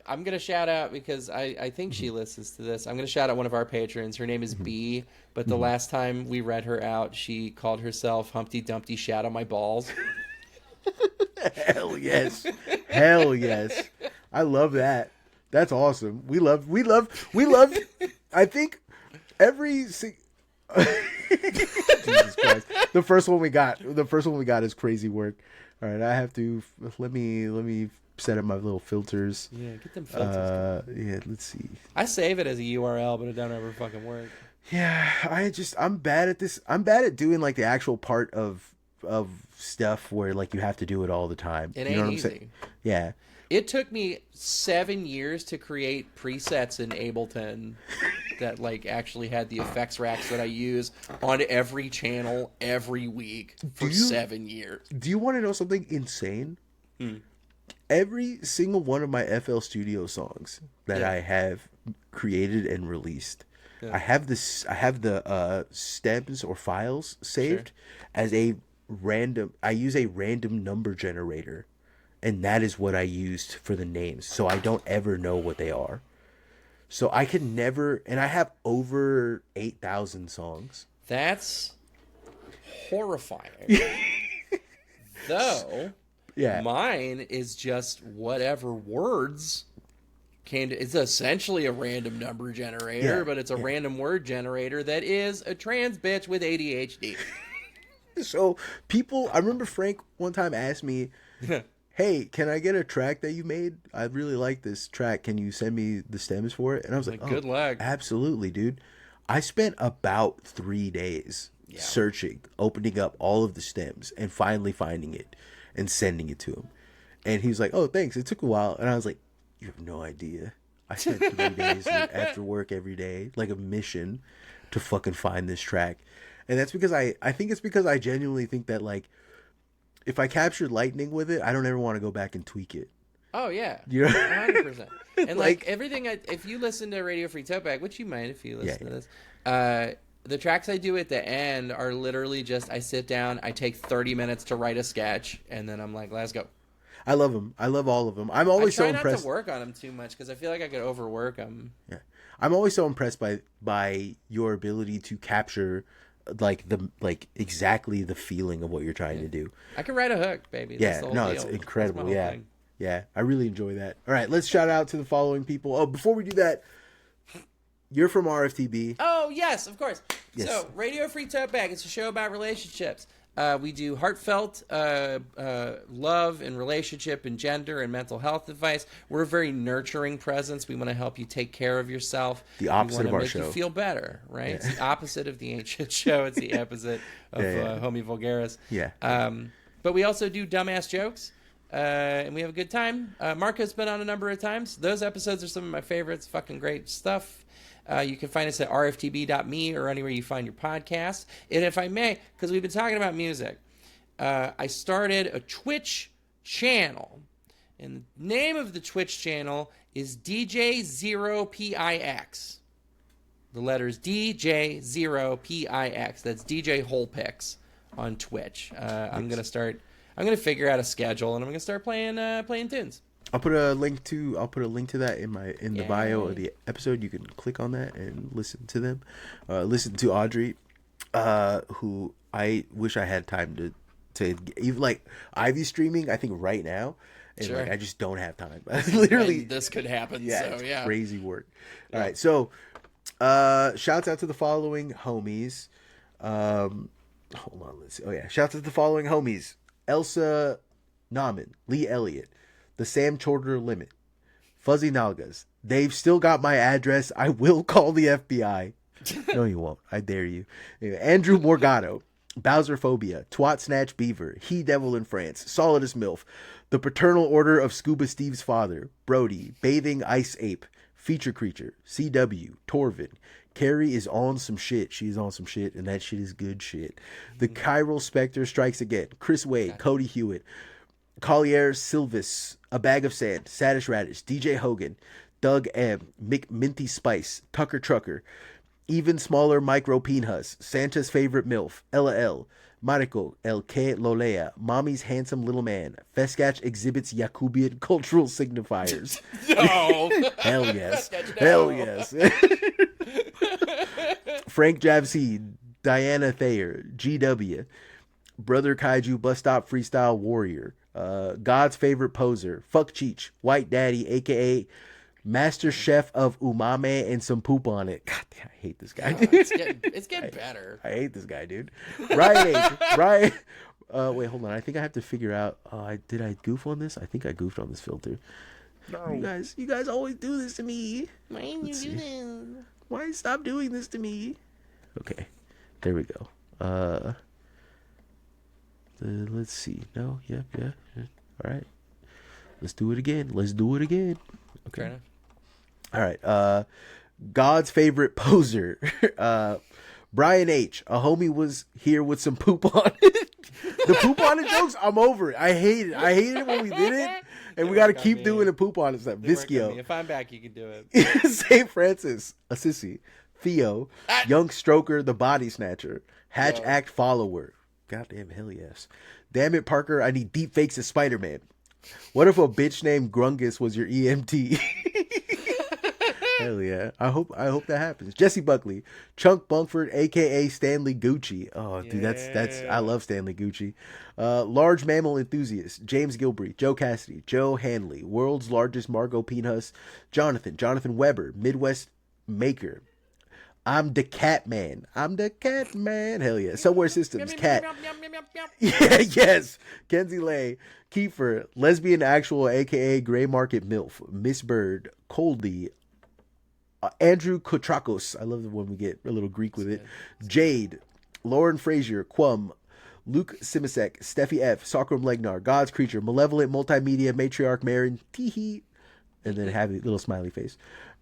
I'm gonna shout out because I think she listens to this. I'm gonna shout out one of our patrons. Her name is B. But the last time we read her out, she called herself Humpty Dumpty Shat on My Balls. Hell yes. Hell yes. I love that. That's awesome. We love. I think every. Jesus Christ. The first one we got is crazy work. All right, I have to let me set up my little filters. Yeah, get them filters. Yeah, let's see. I save it as a URL, but it don't ever fucking work. Yeah, I'm bad at this. I'm bad at doing like the actual part of stuff where like you have to do it all the time. It ain't easy. Saying? Yeah. It took me 7 years to create presets in Ableton that like actually had the effects racks that I use on every channel every week for 7 years. Do you want to know something insane? Every single one of my FL Studio songs that I have created and released, I have the stems or files saved as a random. I use a random number generator. And that is what I used for the names. So I don't ever know what they are. So I can never... And I have over 8,000 songs. That's horrifying. Though, mine is just whatever words came to... It's essentially a random number generator, but it's a random word generator that is a trans bitch with ADHD. So people... I remember Frank one time asked me... Hey, can I get a track that you made? I really like this track. Can you send me the stems for it? And I was like, good luck. Absolutely, dude. I spent about 3 days searching, opening up all of the stems, and finally finding it and sending it to him. And he was like, oh, thanks. It took a while. And I was like, you have no idea. I spent 3 days after work every day, like a mission, to fucking find this track. And that's because I think it's because I genuinely think that, like, if I captured lightning with it, I don't ever want to go back and tweak it. Oh, yeah. You know? 100%. And, like everything, if you listen to Radio Free Totebag, which you might if you listen to this, the tracks I do at the end are literally just, I sit down, I take 30 minutes to write a sketch, and then I'm like, let's go. I love them. I love all of them. I'm always so impressed. I try not to work on them too much, because I feel like I could overwork them. Yeah. I'm always so impressed by your ability to capture... exactly the feeling of what you're trying to do. I can write a hook, baby. That's the whole deal. It's incredible. Yeah, I really enjoy that. All right, let's shout out to the following people. Oh, before we do that, you're from RFTB. Oh, yes, of course. Yes. So, Radio Free Totebag, it's a show about relationships. We do heartfelt love and relationship and gender and mental health advice. We're a very nurturing presence. We want to help you take care of yourself. The opposite of our make show. You feel better, right? Yeah. It's the opposite of the ancient show. It's the opposite of Homie Vulgaris. Yeah. But we also do dumbass jokes. And we have a good time. Marco's been on a number of times. Those episodes are some of my favorites. Fucking great stuff. You can find us at rftb.me or anywhere you find your podcasts. And if I may, because we've been talking about music, I started a Twitch channel. And the name of the Twitch channel is DJ0PIX. The letters DJ0PIX. That's DJ Holpix on Twitch. I'm going to figure out a schedule, and I'm going to start playing tunes. I'll put a link to that in the bio of the episode. You can click on that and listen to them. Listen to Audrey, who I wish I had time to even like Ivy streaming. I think right now, and like I just don't have time. Literally, and this could happen. Yeah, so, crazy work. All right, so shouts out to the following homies. Hold on, let's see. Oh yeah, shouts out to the following homies: Elsa Nauman, Lee Elliott, the Sam Chorter Limit, Fuzzy Nalgas. They've still got my address. I will call the FBI. No, you won't. I dare you. Anyway, Andrew Morgado, Bowser Phobia, Twat Snatch Beaver, He Devil in France, Solidus MILF, The Paternal Order of Scuba Steve's Father, Brody, Bathing Ice Ape, Feature Creature, CW, Torvin. Carrie is on some shit. She's on some shit, and that shit is good shit. The Chiral Spectre strikes again. Chris Wade, Cody Hewitt, Collier Silvis, A Bag of Sand, Sadish Radish, DJ Hogan, Doug M, McMinty Spice, Tucker Trucker, even smaller Micro Pinhas, Santa's favorite MILF, LL, Mariko, El Que Lolea, Mommy's handsome little man, Feskach exhibits Yakubian cultural signifiers. No. Hell yes. No. Hell yes. Frank Javseed, Diana Thayer, GW, Brother Kaiju, Bus Stop Freestyle Warrior, God's favorite poser, Fuck Cheech, White Daddy, aka Master Chef of Umame and some poop on it. God damn, I hate this guy, dude. It's getting better. I hate this guy, dude. Ryan, wait, hold on. I think I have to figure out. Did I goof on this? I think I goofed on this filter. No, you guys always do this to me. Why didn't you do this? Why stop doing this to me? Okay, there we go. Let's see. No, yeah. All right, let's do it again. Okay. All right. God's favorite poser. Brian H. A homie was here with some poop on it. The poop on it jokes, I'm over it. I hate it when we did it. And we got to keep doing the poop on it stuff. Viskio. If I'm back, you can do it. St. Francis. Assisi. Theo. Young Stroker, the body snatcher. Hatch Act follower. Goddamn, hell yes. Damn it, Parker. I need deep fakes as Spider-Man. What if a bitch named Grungus was your EMT? Hell yeah. I hope that happens. Jesse Buckley, Chunk Bunkford, aka Stanley Gucci. Oh, dude, that's I love Stanley Gucci. Large mammal enthusiast, James Gilbrey, Joe Cassidy, Joe Hanley, world's largest Margot Pinhas, Jonathan Weber, Midwest Maker. I'm the cat man. Hell yeah. Somewhere Systems, cat. Yeah, yes. Kenzie Lay, Kiefer, lesbian actual, aka Gray Market MILF, Miss Bird, Coldly, Andrew Kotrakos. I love when we get a little Greek with it. Jade, Lauren Frazier, Quum, Luke Simasek, Steffi F, Sakram Legnar, God's Creature, Malevolent Multimedia, Matriarch Marin, Teehee, and then have a little smiley face.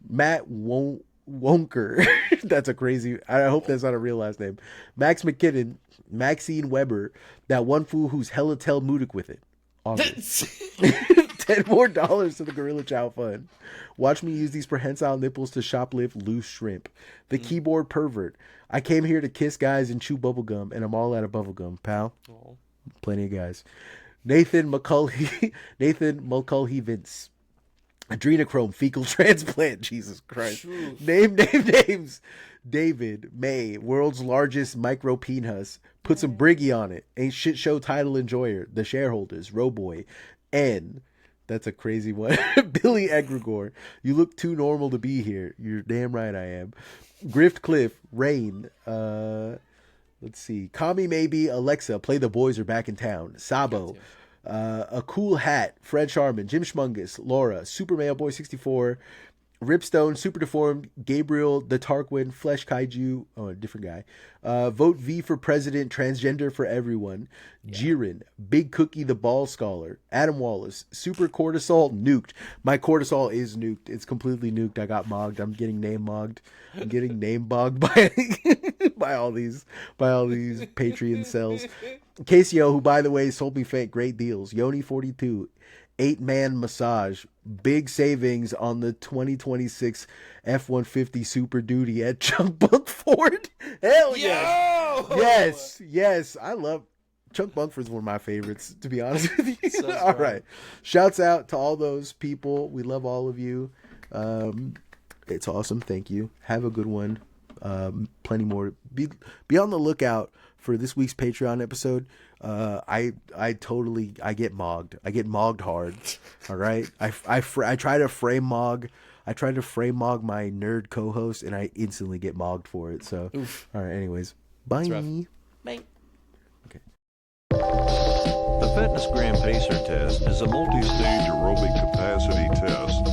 Matt Wonker. That's a crazy, I hope that's not a real last name. Max McKinnon, Maxine Weber, that one fool who's hella Talmudic with it. Awesome. $10 more to the Gorilla Chow Fund. Watch me use these prehensile nipples to shoplift loose shrimp. The keyboard pervert. I came here to kiss guys and chew bubblegum, and I'm all out of bubblegum, pal. Oh. Plenty of guys. Nathan McCullough Vince. Adrenochrome fecal transplant. Jesus Christ. Names. David May, world's largest micro Pinhas. Put some Briggy on it. Ain't shit show title enjoyer. The shareholders. Roboy. N. That's a crazy one. Billy Egregore. You look too normal to be here. You're damn right I am. Grift Cliff. Rain. Let's see. Kami Maybe. Alexa. Play the boys are back in town. Sabo. A Cool Hat, Fred Sharman, Jim Schmungus, Laura, Super Mail Boy 64, Ripstone, Super Deformed, Gabriel, The Tarquin, Flesh Kaiju, oh, a different guy. Vote V for President, Transgender for Everyone, Jiren, Big Cookie, The Ball Scholar, Adam Wallace, Super Cortisol, Nuked. My cortisol is nuked. It's completely nuked. I got mogged. I'm getting name mogged. I'm getting name bogged by all these Patreon cells. Casio, who by the way sold me fake great deals. Yoni 42, 8-man massage, big savings on the 2026 F-150 Super Duty at Chunk Bunk Ford. Hell yeah! Yes, I love Chunk Bunkford's one of my favorites, to be honest with you. So all right, shouts out to all those people. We love all of you. It's awesome. Thank you. Have a good one. Plenty more. Be on the lookout for this week's Patreon episode. I get mogged. I get mogged hard. All right. I try to frame mog. I try to frame mog my nerd co-host, and I instantly get mogged for it. So, Oof. All right. Anyways, bye. Bye. Okay. The Fitness Gram Pacer test is a multi-stage aerobic capacity test